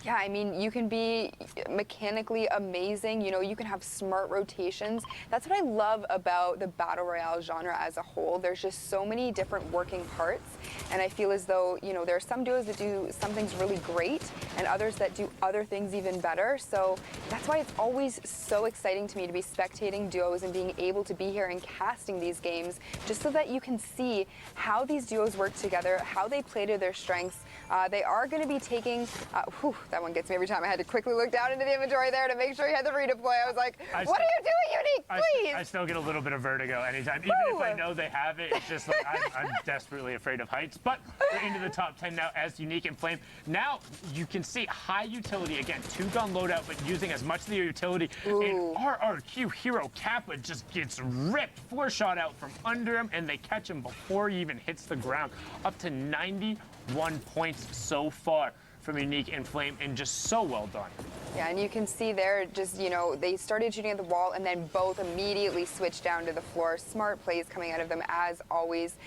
Yeah, I mean, you can be mechanically amazing. You know, you can have smart rotations. That's what I love about the Battle Royale genre as a whole. There's just so many different working parts. And I feel as though, you know, there are some duos that do some things really great and others that do other things even better. So that's why it's always so exciting to me to be spectating duos and being able to be here and casting these games, just so that you can see how these duos work together, how they play to their strengths. They are going to be taking, that one gets me every time. I had to quickly look down into the inventory there to make sure he had the redeploy. I was like, what are you doing, Unique? Please! I still get a little bit of vertigo anytime. Even if I know they have it, it's just like, I'm desperately afraid of heights. But we're into the top 10 now as Unique and Flame. Now you can see high utility. Again, 2-gun loadout, but using as much of the utility. And RRQ hero Kappa just gets ripped. 4-shot out from under him, and they catch him before he even hits the ground. Up to 91 points so far from Unique and Flame, and just so well done. Yeah, and you can see there, just, you know, they started shooting at the wall and then both immediately switched down to the floor. Smart plays coming out of them as always.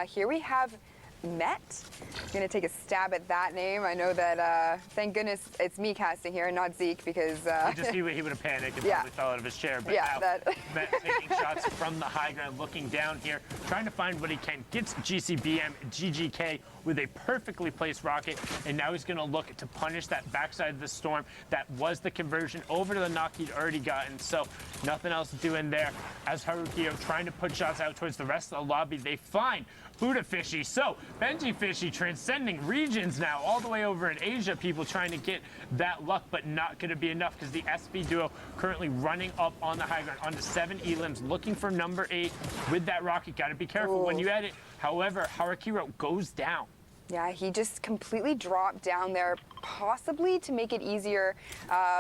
Here we have Met. I'm gonna take a stab at that name. I know that, thank goodness it's me casting here and not Zeke, because he would have panicked and probably fell out of his chair. But yeah, now, Met taking shots from the high ground, looking down here, trying to find what he can. Gets GCBM, GGK with a perfectly placed rocket, and now he's gonna look to punish that backside of the storm. That was the conversion over to the knock he'd already gotten, so nothing else to do in there. As Harukio trying to put shots out towards the rest of the lobby, they find Buddha Fishy. So Benji Fishy transcending regions now, all the way over in Asia. People trying to get that luck, but not going to be enough, because the SB duo currently running up on the high ground onto 7 elims, looking for number 8 with that rocket. Got to be careful when you edit. However, Harakiro goes down. Yeah, he just completely dropped down there, possibly to make it easier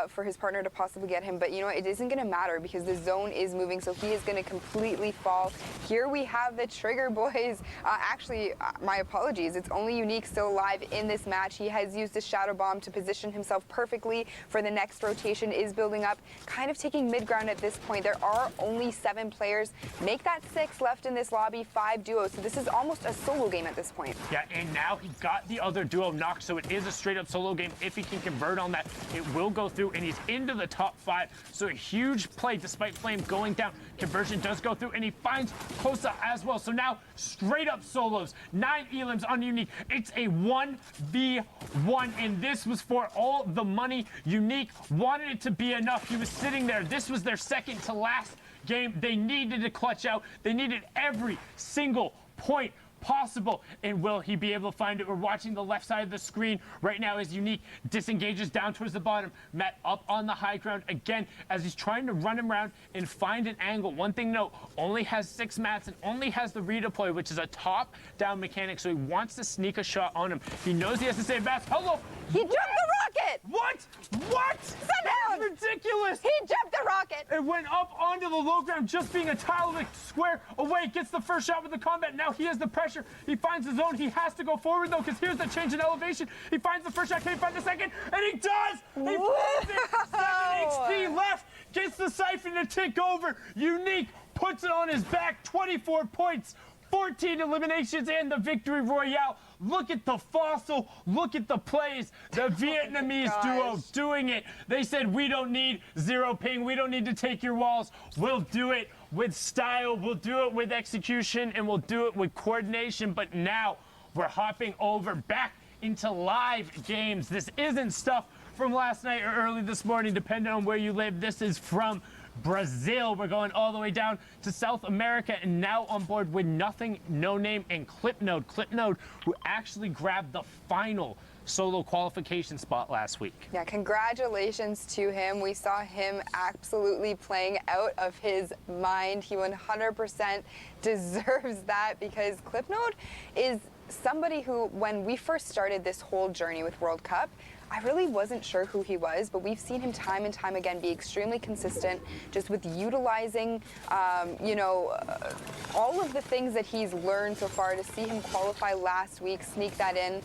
for his partner to possibly get him. But you know what? It isn't going to matter, because the zone is moving, so he is going to completely fall. Here we have the Trigger Boys. Actually, my apologies. It's only Unique still alive in this match. He has used a Shadow Bomb to position himself perfectly for the next rotation. Is building up, kind of taking mid-ground at this point. There are only 7 players. Make that 6 left in this lobby, 5 duos. So this is almost a solo game at this point. Yeah, and now he got the other duo knocked, so it is a straight-up solo game. If he can convert on that, it will go through, and he's into the top 5. So a huge play despite Flame going down. Conversion does go through, and he finds Kosa as well. So now straight-up solos. 9 elims on Unique. It's a 1v1, and this was for all the money. Unique wanted it to be enough. He was sitting there. This was their second to last game. They needed to clutch out. They needed every single point possible. And will he be able to find it? We're watching the left side of the screen right now as Unique disengages down towards the bottom. Matt up on the high ground again as he's trying to run him around and find an angle. One thing note, only has 6 mats and only has the redeploy, which is a top-down mechanic, so he wants to sneak a shot on him. He knows he has to save mats. Hello! He jumped the rocket! What? What? Sundown! That's ridiculous! He jumped the rocket! It went up onto the low ground, just being a tile of a square away. Gets the first shot with the combat. Now he has the pressure. He finds the zone. He has to go forward, though, because here's the change in elevation. He finds the first shot. Can he find the second? And he does! He finds it! 7 HP left. Gets the siphon to tick over. Unique puts it on his back. 24 points. 14 eliminations and the victory royale. Look at the fossil. Look at the plays. The Vietnamese duo doing it. They said, we don't need 0 ping. We don't need to take your walls. We'll do it with style. We'll do it with execution, and we'll do it with coordination. But now we're hopping over back into live games. This isn't stuff from last night or early this morning, depending on where you live. This is from Brazil. We're going all the way down to South America, and now on board with Nothing, No Name, and Clipnode. Clipnode, who actually grabbed the final solo qualification spot last week. Yeah, congratulations to him. We saw him absolutely playing out of his mind. He 100% deserves that, because Clipnode is somebody who, when we first started this whole journey with World Cup, I really wasn't sure who he was, but we've seen him time and time again be extremely consistent, just with utilizing, all of the things that he's learned so far. To see him qualify last week, sneak that in,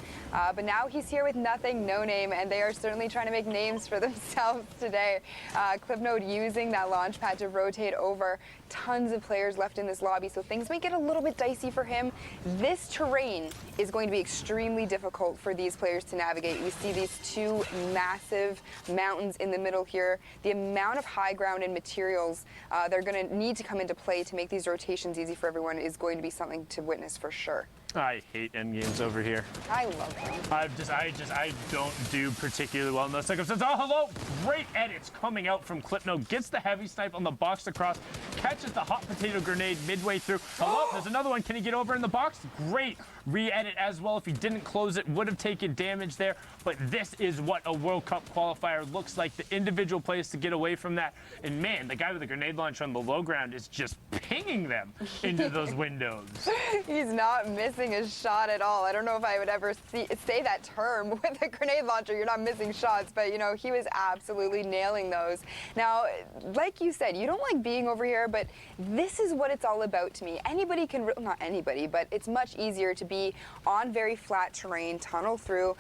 but now he's here with Nothing, No Name, and they are certainly trying to make names for themselves today. Clipnode using that launch pad to rotate over. Tons of players left in this lobby, so things might get a little bit dicey for him. This terrain is going to be extremely difficult for these players to navigate. We see these 2 massive mountains in the middle here. The amount of high ground and materials they're going to need to come into play to make these rotations easy for everyone is going to be something to witness for sure. I hate endgames over here. I love them. I don't do particularly well in those circumstances. Oh, hello! Great edits coming out from Clipnode. Gets the heavy snipe on the box across. Catches the hot potato grenade midway through. Hello, there's another one. Can he get over in the box? Great re-edit as well. If he didn't close it, would have taken damage there. But this is what a World Cup qualifier looks like. The individual plays to get away from that. And man, the guy with the grenade launcher on the low ground is just pinging them into those windows. He's not missing a shot at all. I don't know if I would ever say that term with a grenade launcher. You're not missing shots, but you know, he was absolutely nailing those. Now, like you said, you don't like being over here, but this is what it's all about to me. Anybody can, not anybody, but it's much easier to be on very flat terrain, tunnel through.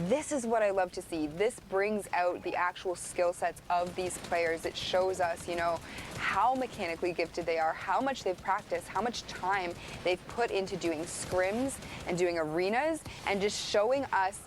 This is what I love to see. This brings out the actual skill sets of these players. It shows us, you know, how mechanically gifted they are, how much they've practiced, how much time they've put into doing scrims and doing arenas, and just showing us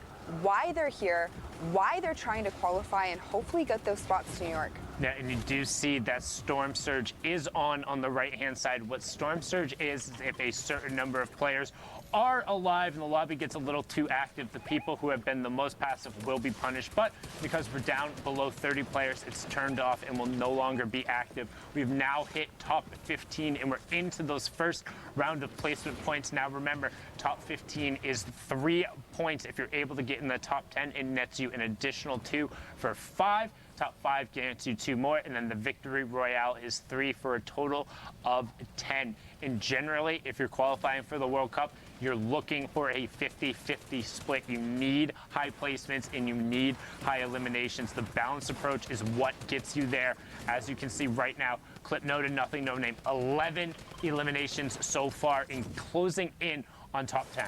why they're here, why they're trying to qualify, and hopefully get those spots to New York. Yeah, and you do see that Storm Surge is on the right-hand side. What Storm Surge is if a certain number of players are alive and the lobby gets a little too active, the people who have been the most passive will be punished. But because we're down below 30 players, it's turned off and will no longer be active. We've now hit top 15 and we're into those first round of placement points. Now remember, top 15 is 3 points. If you're able to get in the top 10, it nets you an additional 2 for 5. Top 5 guarantees you 2 more, and then the victory royale is 3 for a total of 10. And generally, if you're qualifying for the World Cup, you're looking for a 50-50 split. You need high placements and you need high eliminations. The balanced approach is what gets you there. As you can see right now, Clipnode and Nothing, No Name, 11 eliminations so far, in closing in on top 10.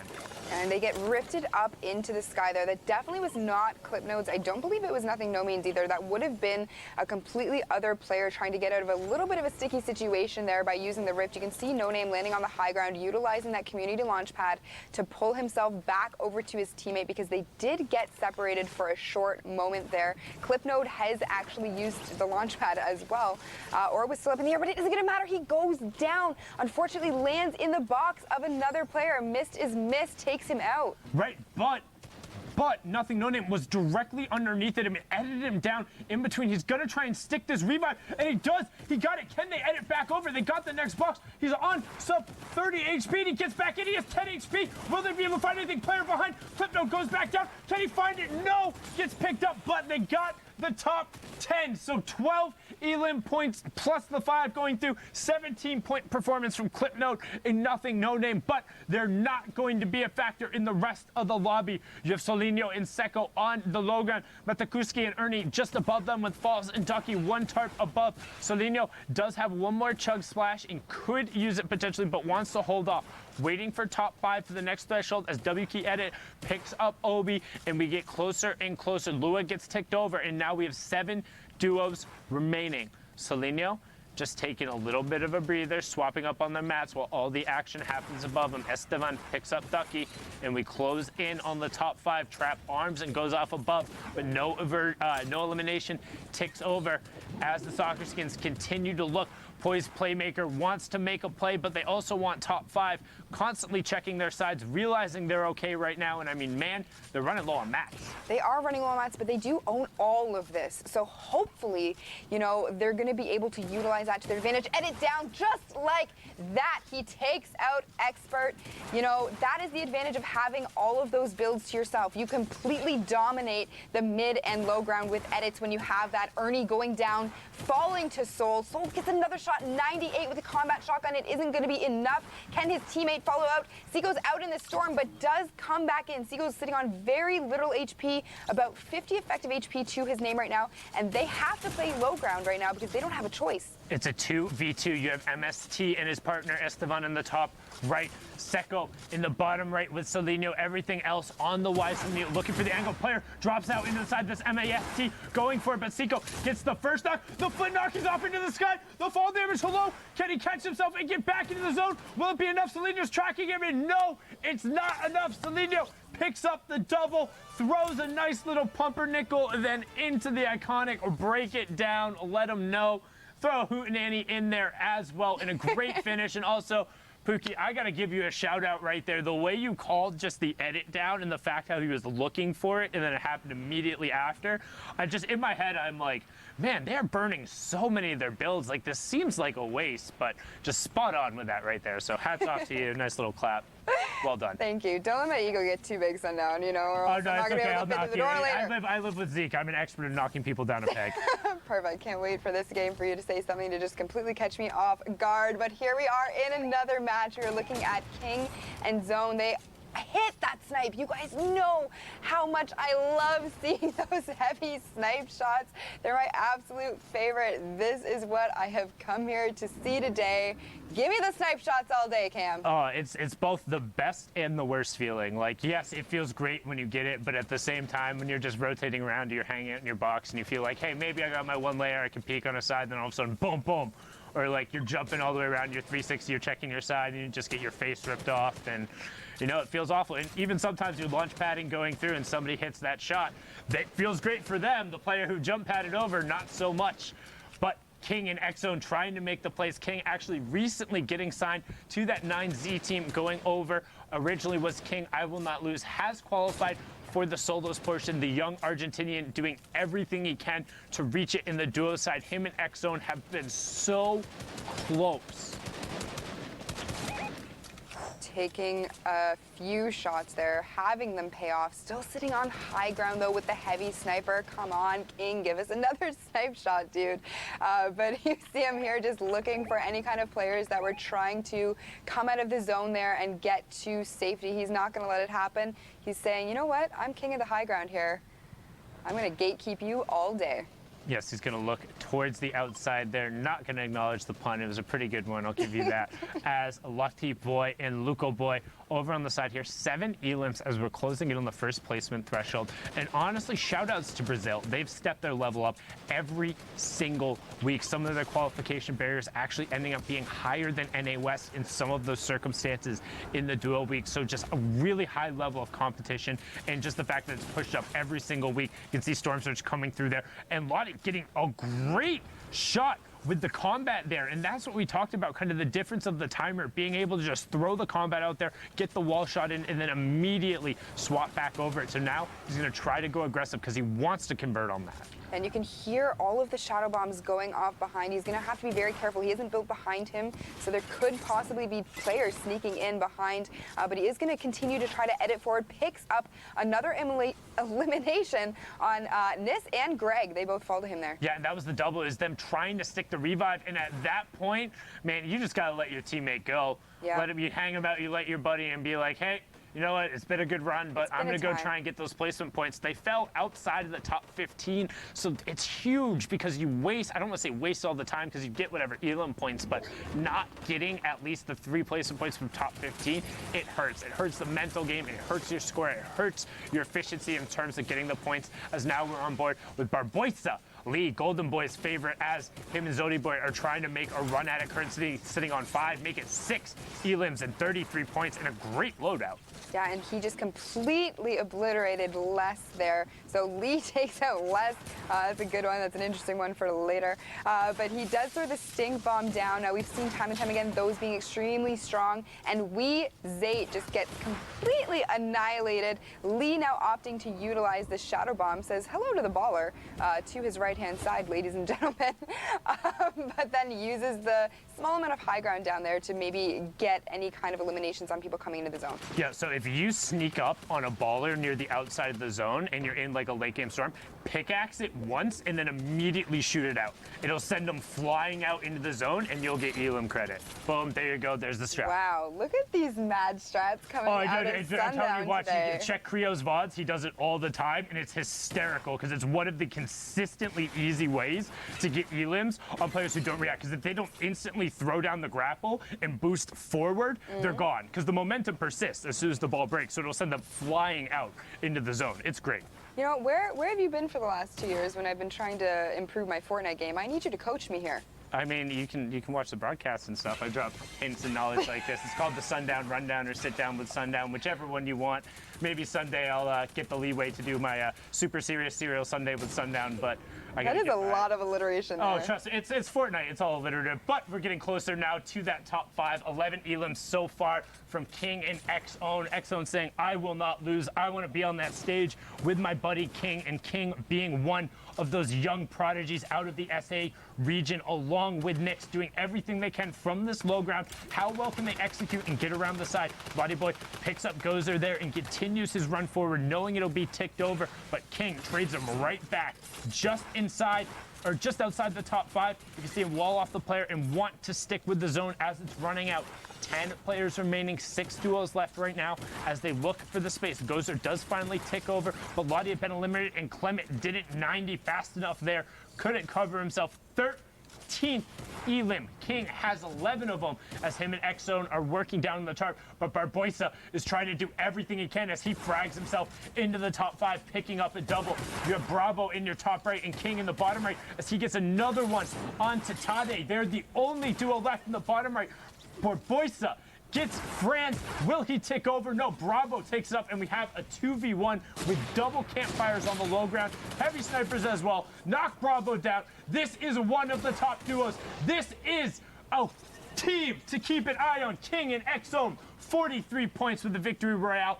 And they get rifted up into the sky there. That definitely was not Clipnode's. I don't believe it was Nothing No Means either. That would have been a completely other player trying to get out of a little bit of a sticky situation there by using the rift. You can see No Name landing on the high ground, utilizing that community launch pad to pull himself back over to his teammate, because they did get separated for a short moment there. Clipnode has actually used the launch pad as well. Or was still up in the air, but it isn't going to matter. He goes down. Unfortunately, lands in the box of another player. Missed is missed, takes him out. Right, but but Nothing No Name was directly underneath it and edited him down in between. He's gonna try and stick this revive, and he does. He got it. Can they edit back over? They got the next box. He's on sub 30 HP, and he gets back in. He has 10 HP. Will they be able to find anything? Player behind. Flipnote goes back down. Can he find it? No. Gets picked up, but they got the top 10. So 12 elim points plus the 5 going through. 17-point performance from Clipnote in Nothing No Name, but they're not going to be a factor in the rest of the lobby. You have Solinho and Seko on the low ground. Matakuski and Ernie just above them with Falls and Ducky 1 tarp above. Solinho does have 1 more chug splash and could use it potentially, but wants to hold off. Waiting for top 5 for the next threshold as W Key Edit picks up Obi, and we get closer and closer. Lua gets ticked over, and now we have 7 duos remaining. Solinho just taking a little bit of a breather, swapping up on the mats while all the action happens above him. Esteban picks up Ducky, and we close in on the top 5. Trap arms and goes off above, but no elimination. Ticks over as the Soccer Skins continue to look. Poised Playmaker wants to make a play, but they also want top 5, constantly checking their sides, realizing they're okay right now. And I mean, man, they're running low on mats. They are running low on mats, but they do own all of this. So hopefully, you know, they're going to be able to utilize that to their advantage. Edit down just like that. He takes out Expert. You know, that is the advantage of having all of those builds to yourself. You completely dominate the mid and low ground with edits when you have that. Ernie going down, falling to Soul. Soul gets another shot, 98 with a combat shotgun. It isn't going to be enough. Can his teammate follow out? Seago's out in the storm, but does come back in. Seago's sitting on very little HP, about 50 effective HP to his name right now, and they have to play low ground right now because they don't have a choice. It's a 2v2. You have MST and his partner Esteban in the top right. Seko in the bottom right with Solinho. Everything else on the Y. Solinho looking for the angle. Player drops out into the side. This MAST going for it, but Seko gets the first knock. The foot knock is off into the sky. The fall damage hello. Can he catch himself and get back into the zone? Will it be enough? Solinho's tracking him in. No, it's not enough. Solinho picks up the double, throws a nice little pumpernickel, then into the iconic or break it down. Let him know. Throw a hootenanny in there as well, and a great finish. And also, Pookie, I got to give you a shout out right there. The way you called just the edit down and the fact how he was looking for it and then it happened immediately after. In my head, I'm like, man, they're burning so many of their builds. Like, this seems like a waste, but just spot on with that right there. So hats off to you. Nice little clap. Well done. Thank you. Don't let my ego get too big, Sundown, you know, or else no, I'm not going to be okay. able to fit through the door later. I live with Zeke. I'm an expert at knocking people down a peg. Perfect. Can't wait for this game for you to say something to just completely catch me off guard. But here we are in another match. We're looking at King and Zone. They hit that snipe. You guys know how much I love seeing those heavy snipe shots. They're my absolute favorite. This is what I have come here to see today. Give me the snipe shots all day, Cam. Oh, it's both the best and the worst feeling. Like, yes, it feels great when you get it, but at the same time, when you're just rotating around, you're hanging out in your box and you feel like, hey, maybe I got my 1 layer, I can peek on a side, then all of a sudden, boom, boom. Or like you're jumping all the way around your 360, you're checking your side, and you just get your face ripped off, and you know, it feels awful. And even sometimes you're launch padding going through and somebody hits that shot. That feels great for them. The player who jump padded over, not so much. But King and X-Zone trying to make the plays. King actually recently getting signed to that 9Z team going over. Originally was King, I Will Not Lose, has qualified for the solos portion. The young Argentinian doing everything he can to reach it in the duo side. Him and X-Zone have been so close. Taking a few shots there, having them pay off. Still sitting on high ground, though, with the heavy sniper. Come on, King, give us another snipe shot, dude. But you see him here just looking for any kind of players that were trying to come out of the zone there and get to safety. He's not going to let it happen. He's saying, you know what? I'm king of the high ground here. I'm going to gatekeep you all day. Yes, he's going to look towards the outside there. Not going to acknowledge the pun. It was a pretty good one. I'll give you that. As Lucky Boy and Luco Boy over on the side here. 7 elims as we're closing in on the first placement threshold. And honestly, shout outs to Brazil. They've stepped their level up every single week. Some of their qualification barriers actually ending up being higher than NA West in some of those circumstances in the duo week. So just a really high level of competition, and just the fact that it's pushed up every single week. You can see Storm Surge coming through there, and Lottie getting a great shot with the combat there, and that's what we talked about, kind of the difference of the timer, being able to just throw the combat out there, get the wall shot in, and then immediately swap back over it. So now he's going to try to go aggressive because he wants to convert on that. And you can hear all of the shadow bombs going off behind. He's going to have to be very careful. He isn't built behind him, so there could possibly be players sneaking in behind. But he is going to continue to try to edit forward. Picks up another elimination on Nis and Greg. They both fall to him there. Yeah, and that was the double, is them trying to stick the revive. And at that point, man, you just got to let your teammate go. Yeah. Let him, you hang him out, you let your buddy and be like, hey, you know what, it's been a good run, but I'm going to go try and get those placement points. They fell outside of the top 15, so it's huge because you waste, I don't want to say waste all the time because you get whatever elim points, but not getting at least the 3 placement points from top 15, it hurts. It hurts the mental game, it hurts your score, it hurts your efficiency in terms of getting the points, as now we're on board with Barboisa, Lee, Golden Boy's favorite, as him and Zodi Boy are trying to make a run at it, currently sitting on 5, make it 6 elims and 33 points and a great loadout. Yeah, and he just completely obliterated Les there. So Lee takes out Les. That's a good one. That's an interesting one for later. But he does throw the stink bomb down. Now, we've seen time and time again those being extremely strong. And Zate just gets completely annihilated. Lee now opting to utilize the shadow bomb, says hello to the baller to his right-hand side, ladies and gentlemen. But then uses the small amount of high ground down there to maybe get any kind of eliminations on people coming into the zone. Yeah, so if you sneak up on a baller near the outside of the zone and you're in like a late game storm, pickaxe it once and then immediately shoot it out. It'll send them flying out into the zone and you'll get elim credit. Boom, there you go, there's the strat. Wow, look at these mad strats coming out of Sundown I'm telling you, watch, today. check Creo's VODs, he does it all the time and it's hysterical because it's one of the consistently easy ways to get elims on players who don't react, because if they don't instantly throw down the grapple and boost forward, they're gone because the momentum persists as soon as the ball breaks, so it'll send them flying out into the zone. It's great. You know, where have you been for the last 2 years when I've been trying to improve my Fortnite game? I need you to coach me here. I mean, you can watch the broadcasts and stuff. I drop hints and knowledge like this. It's called the Sundown Rundown or Sit Down with Sundown, whichever one you want. Maybe someday I'll get the leeway to do my super serious serial Sunday with Sundown, but that is a lot of alliteration there. Oh, trust me, it's Fortnite. It's all alliterative, but we're getting closer now to that top 5. 11 elims so far from King and X-Own. X-Own saying, I will not lose. I want to be on that stage with my buddy King, and King being one of those young prodigies out of the SA region, along with Nyx, doing everything they can from this low ground. How well can they execute and get around the side? Body Boy picks up Gozer there and continues his run forward, knowing it'll be ticked over, but King trades him right back, just inside, or just outside the top 5. You can see him wall off the player and want to stick with the zone as it's running out. 10 players remaining, 6 duos left right now as they look for the space. Gozer does finally tick over, but Lottie had been eliminated and Clement didn't 90 fast enough there. Couldn't cover himself. 13th elim. King has 11 of them as him and X-Zone are working down the tarp, but Barboisa is trying to do everything he can as he frags himself into the top 5, picking up a double. You have Bravo in your top right and King in the bottom right as he gets another one onto Tade. They're the only duo left in the bottom right. Barboisa gets Franz. Will he tick over? No, Bravo takes it up, and we have a 2v1 with double campfires on the low ground. Heavy snipers as well. Knock Bravo down. This is one of the top duos. This is a team to keep an eye on. King and X-Zone, 43 points with the victory royale.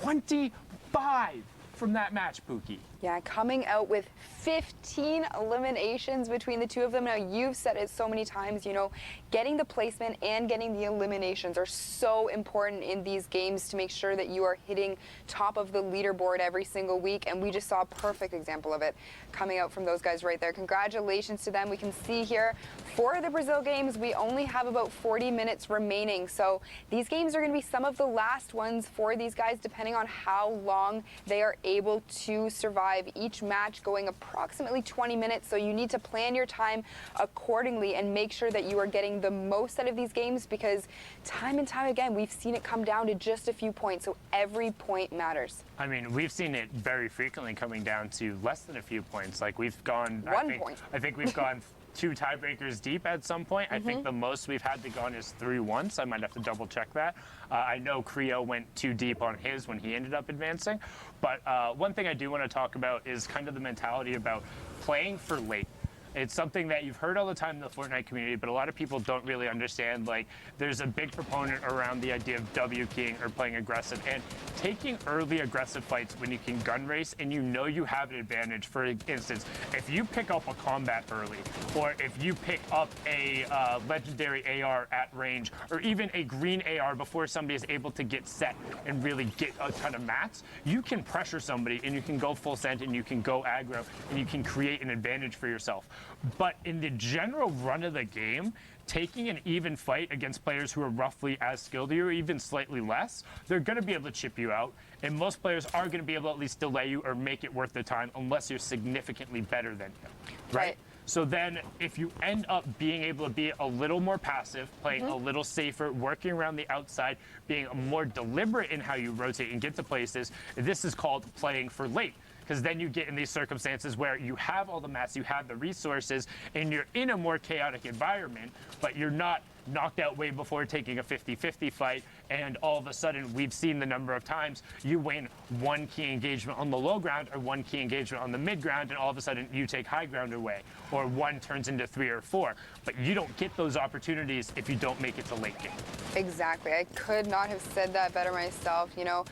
25 from that match, Pookie. Yeah, coming out with 15 eliminations between the two of them. Now, you've said it so many times, you know, getting the placement and getting the eliminations are so important in these games to make sure that you are hitting top of the leaderboard every single week. And we just saw a perfect example of it coming out from those guys right there. Congratulations to them. We can see here for the Brazil games, we only have about 40 minutes remaining. So these games are going to be some of the last ones for these guys, depending on how long they are able to survive. Each match going approximately 20 minutes, so you need to plan your time accordingly and make sure that you are getting the most out of these games, because time and time again we've seen it come down to just a few points, so every point matters. I mean, we've seen it very frequently coming down to less than a few points. Like we've gone, I think we've gone 2 tiebreakers deep at some point. I think the most we've had to go on is 3 once. I might have to double check that. I know Creo went 2 deep on his when he ended up advancing. But one thing I do want to talk about is kind of the mentality about playing for late. It's something that you've heard all the time in the Fortnite community, but a lot of people don't really understand. Like, there's a big proponent around the idea of W keying or playing aggressive, and taking early aggressive fights when you can gun race and you know you have an advantage. For instance, if you pick up a combat early, or if you pick up a legendary AR at range, or even a green AR before somebody is able to get set and really get a ton of mats, you can pressure somebody and you can go full send and you can go aggro and you can create an advantage for yourself. But in the general run of the game, taking an even fight against players who are roughly as skilled as you or even slightly less, they're going to be able to chip you out. And most players are going to be able to at least delay you or make it worth the time unless you're significantly better than you, right? So then if you end up being able to be a little more passive, playing a little safer, working around the outside, being more deliberate in how you rotate and get to places, this is called playing for late. Because then you get in these circumstances where you have all the mats, you have the resources, and you're in a more chaotic environment, but you're not knocked out way before taking a 50-50 fight, and all of a sudden we've seen the number of times you win one key engagement on the low ground or one key engagement on the mid ground, and all of a sudden you take high ground away, or one turns into 3 or 4. But you don't get those opportunities if you don't make it to late game. Exactly. I could not have said that better myself. You know,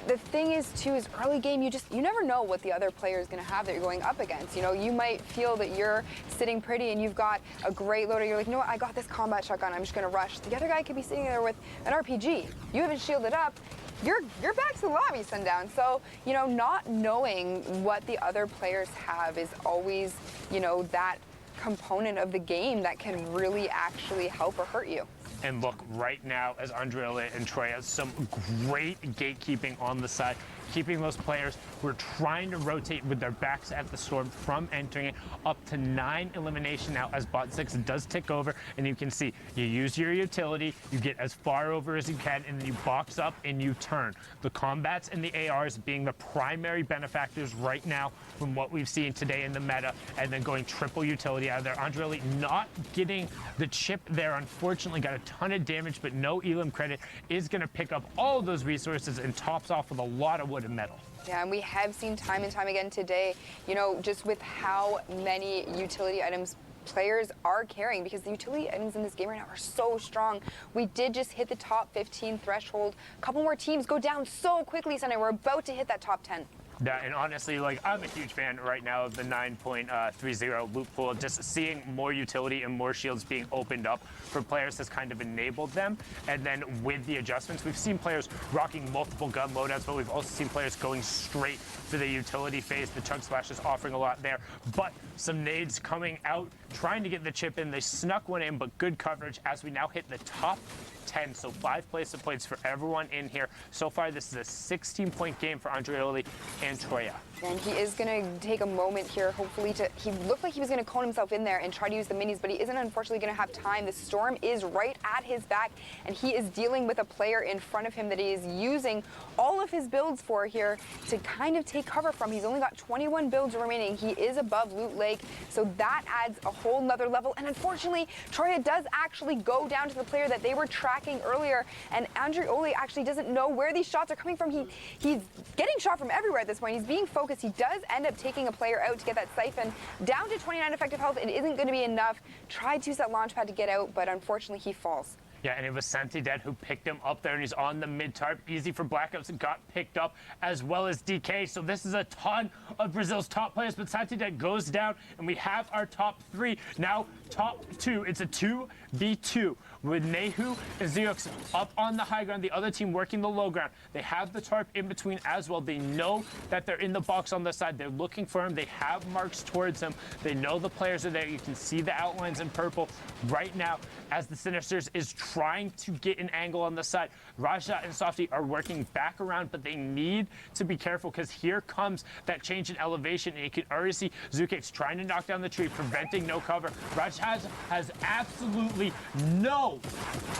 the thing is too, is early game, you never know what the other player is going to have that you're going up against. You know, you might feel that you're sitting pretty and you've got a great loader. You're like, you know what, I got this combat shotgun, I'm just going to rush. The other guy could be sitting there with an RPG. You haven't shielded up. You're back to the lobby, Sundown. So, you know, not knowing what the other players have is always, you know, that component of the game that can really actually help or hurt you. And look, right now, as Andrea and Troy has some great gatekeeping on the side, keeping those players who are trying to rotate with their backs at the storm from entering it, up to 9 elimination now as bot 6 does tick over. And you can see you use your utility, you get as far over as you can, and then you box up and you turn. The combats and the ARs being the primary benefactors right now from what we've seen today in the meta, and then going triple utility out of there. Andrea not getting the chip there, unfortunately, got a ton of damage, but no elim credit, is going to pick up all of those resources and tops off with a lot of wood and metal. Yeah, and we have seen time and time again today, you know, just with how many utility items players are carrying, because the utility items in this game right now are so strong. We did just hit the top 15 threshold. A couple more teams go down so quickly Sunday. We're about to hit that top 10. Yeah, and honestly, like, I'm a huge fan right now of the 9.30 loot pool. Just seeing more utility and more shields being opened up for players has kind of enabled them. And then with the adjustments, we've seen players rocking multiple gun loadouts, but we've also seen players going straight for the utility phase. The chunk splash is offering a lot there, but some nades coming out, trying to get the chip in. They snuck one in, but good coverage as we now hit the top 10, so 5 placement points for everyone in here. So far, this is a 16-point game for Andrea and Troya. And he is going to take a moment here, hopefully, he looked like he was going to cone himself in there and try to use the minis, but he isn't unfortunately going to have time. The storm is right at his back, and he is dealing with a player in front of him that he is using all of his builds for here to kind of take cover from. He's only got 21 builds remaining. He is above Loot Lake, so that adds a whole nother level. And unfortunately, Troya does actually go down to the player that they were tracking earlier, and Andrea actually doesn't know where these shots are coming from. He's getting shot from everywhere at this point. He's being focused. He does end up taking a player out to get that siphon down to 29 effective health. It isn't going to be enough. Tried to use that launch pad to get out, but unfortunately he falls. Yeah, and it was Santidead who picked him up there, and he's on the mid-tarp. Easy for Blackouts and got picked up, as well as DK. So this is a ton of Brazil's top players, but Santidead goes down, and we have our top 3. Now, top 2. It's a 2v2 with Nehu and Ziox up on the high ground, the other team working the low ground. They have the tarp in between as well. They know that they're in the box on the side. They're looking for him. They have marks towards him. They know the players are there. You can see the outlines in purple right now as the Sinisters is trying to get an angle on the side. Raja and Softy are working back around, but they need to be careful because here comes that change in elevation, and you can already see Zukix trying to knock down the tree, preventing no cover. Raja has absolutely no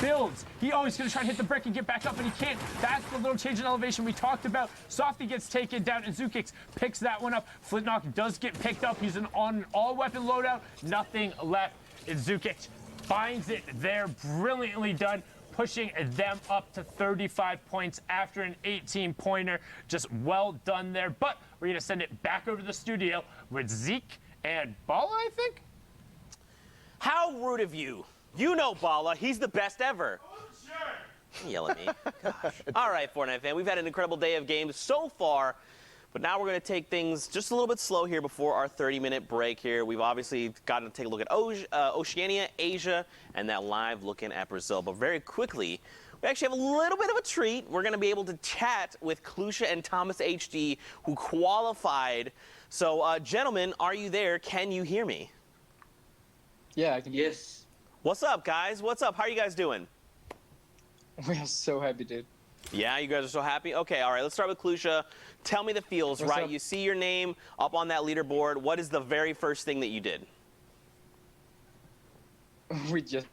builds. He always going to try and hit the brick and get back up, but he can't. That's the little change in elevation we talked about. Softy gets taken down, and Zukix picks that one up. Flintknock does get picked up. He's on an all-weapon loadout. Nothing left. And Zukix finds it there, brilliantly done, pushing them up to 35 points after an 18-pointer. Just well done there. But we're going to send it back over to the studio with Zeke and Bala, I think? How rude of you. You know Bala, he's the best ever. Don't yell at me. Gosh. All right, Fortnite fan, we've had an incredible day of games so far, but now we're going to take things just a little bit slow here before our 30-minute break here. We've obviously gotten to take a look at Oceania, Asia, and that live looking at Brazil. But very quickly, we actually have a little bit of a treat. We're going to be able to chat with Klusha and Thomas HD, who qualified. So, gentlemen, are you there? Can you hear me? Yeah, I can. Yes. What's up, guys? What's up? How are you guys doing? We are so happy, dude. Yeah, you guys are so happy? Okay, all right, let's start with Klusha. Tell me the feels, What's right? up? You see your name up on that leaderboard. What is the very first thing that you did? We just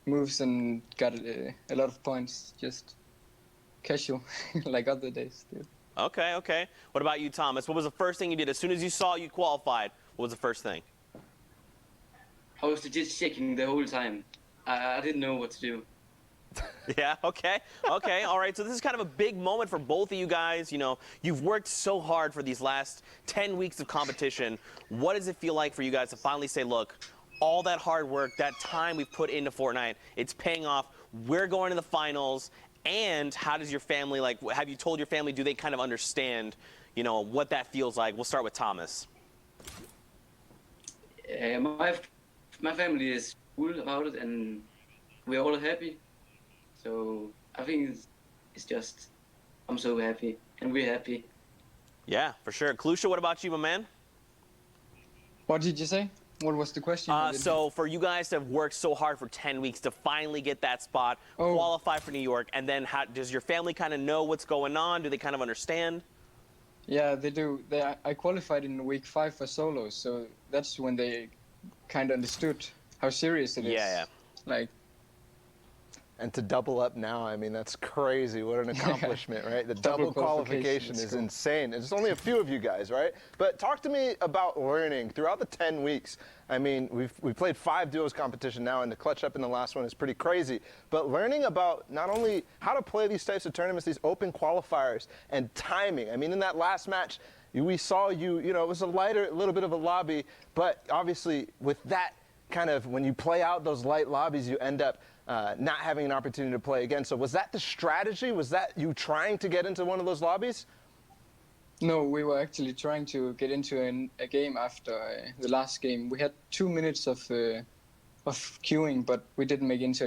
moves and got a lot of points. Just casual, like other days, dude. Okay, okay. What about you, Thomas? What was the first thing you did? As soon as you saw you qualified, what was the first thing? I was just shaking the whole time. I didn't know what to do. Yeah, okay, okay, all right. So this is kind of a big moment for both of you guys. You know, you've worked so hard for these last 10 weeks of competition. What does it feel like for you guys to finally say, look, all that hard work, that time we've put into Fortnite, it's paying off. We're going to the finals. And how does your family, like, have you told your family, do they kind of understand, you know, what that feels like? We'll start with Thomas. My family is cool about it, and we're all happy. So I think it's just, I'm so happy, and we're happy. Yeah, for sure. Klusha, what about you, my man? What did you say? What was the question? So for you guys to have worked so hard for 10 weeks to finally get that spot, qualify for New York, and then does your family kind of know what's going on? Do they kind of understand? Yeah, they do. I qualified in week 5 for solos, so that's when they kind of understood how serious it is. Yeah. Like. And to double up now, I mean, that's crazy. What an accomplishment, right? The double qualification is insane. It's only a few of you guys, right? But talk to me about learning throughout the 10 weeks. I mean, we've played 5 duos competition now, and the clutch up in the last one is pretty crazy. But learning about not only how to play these types of tournaments, these open qualifiers, and timing. I mean, in that last match, we saw you know, it was a little bit of a lobby, but obviously with that kind of, when you play out those light lobbies, you end up not having an opportunity to play again. So was that the strategy? Was that you trying to get into one of those lobbies? No, we were actually trying to get into a game after the last game. We had 2 minutes of queuing, but we didn't make into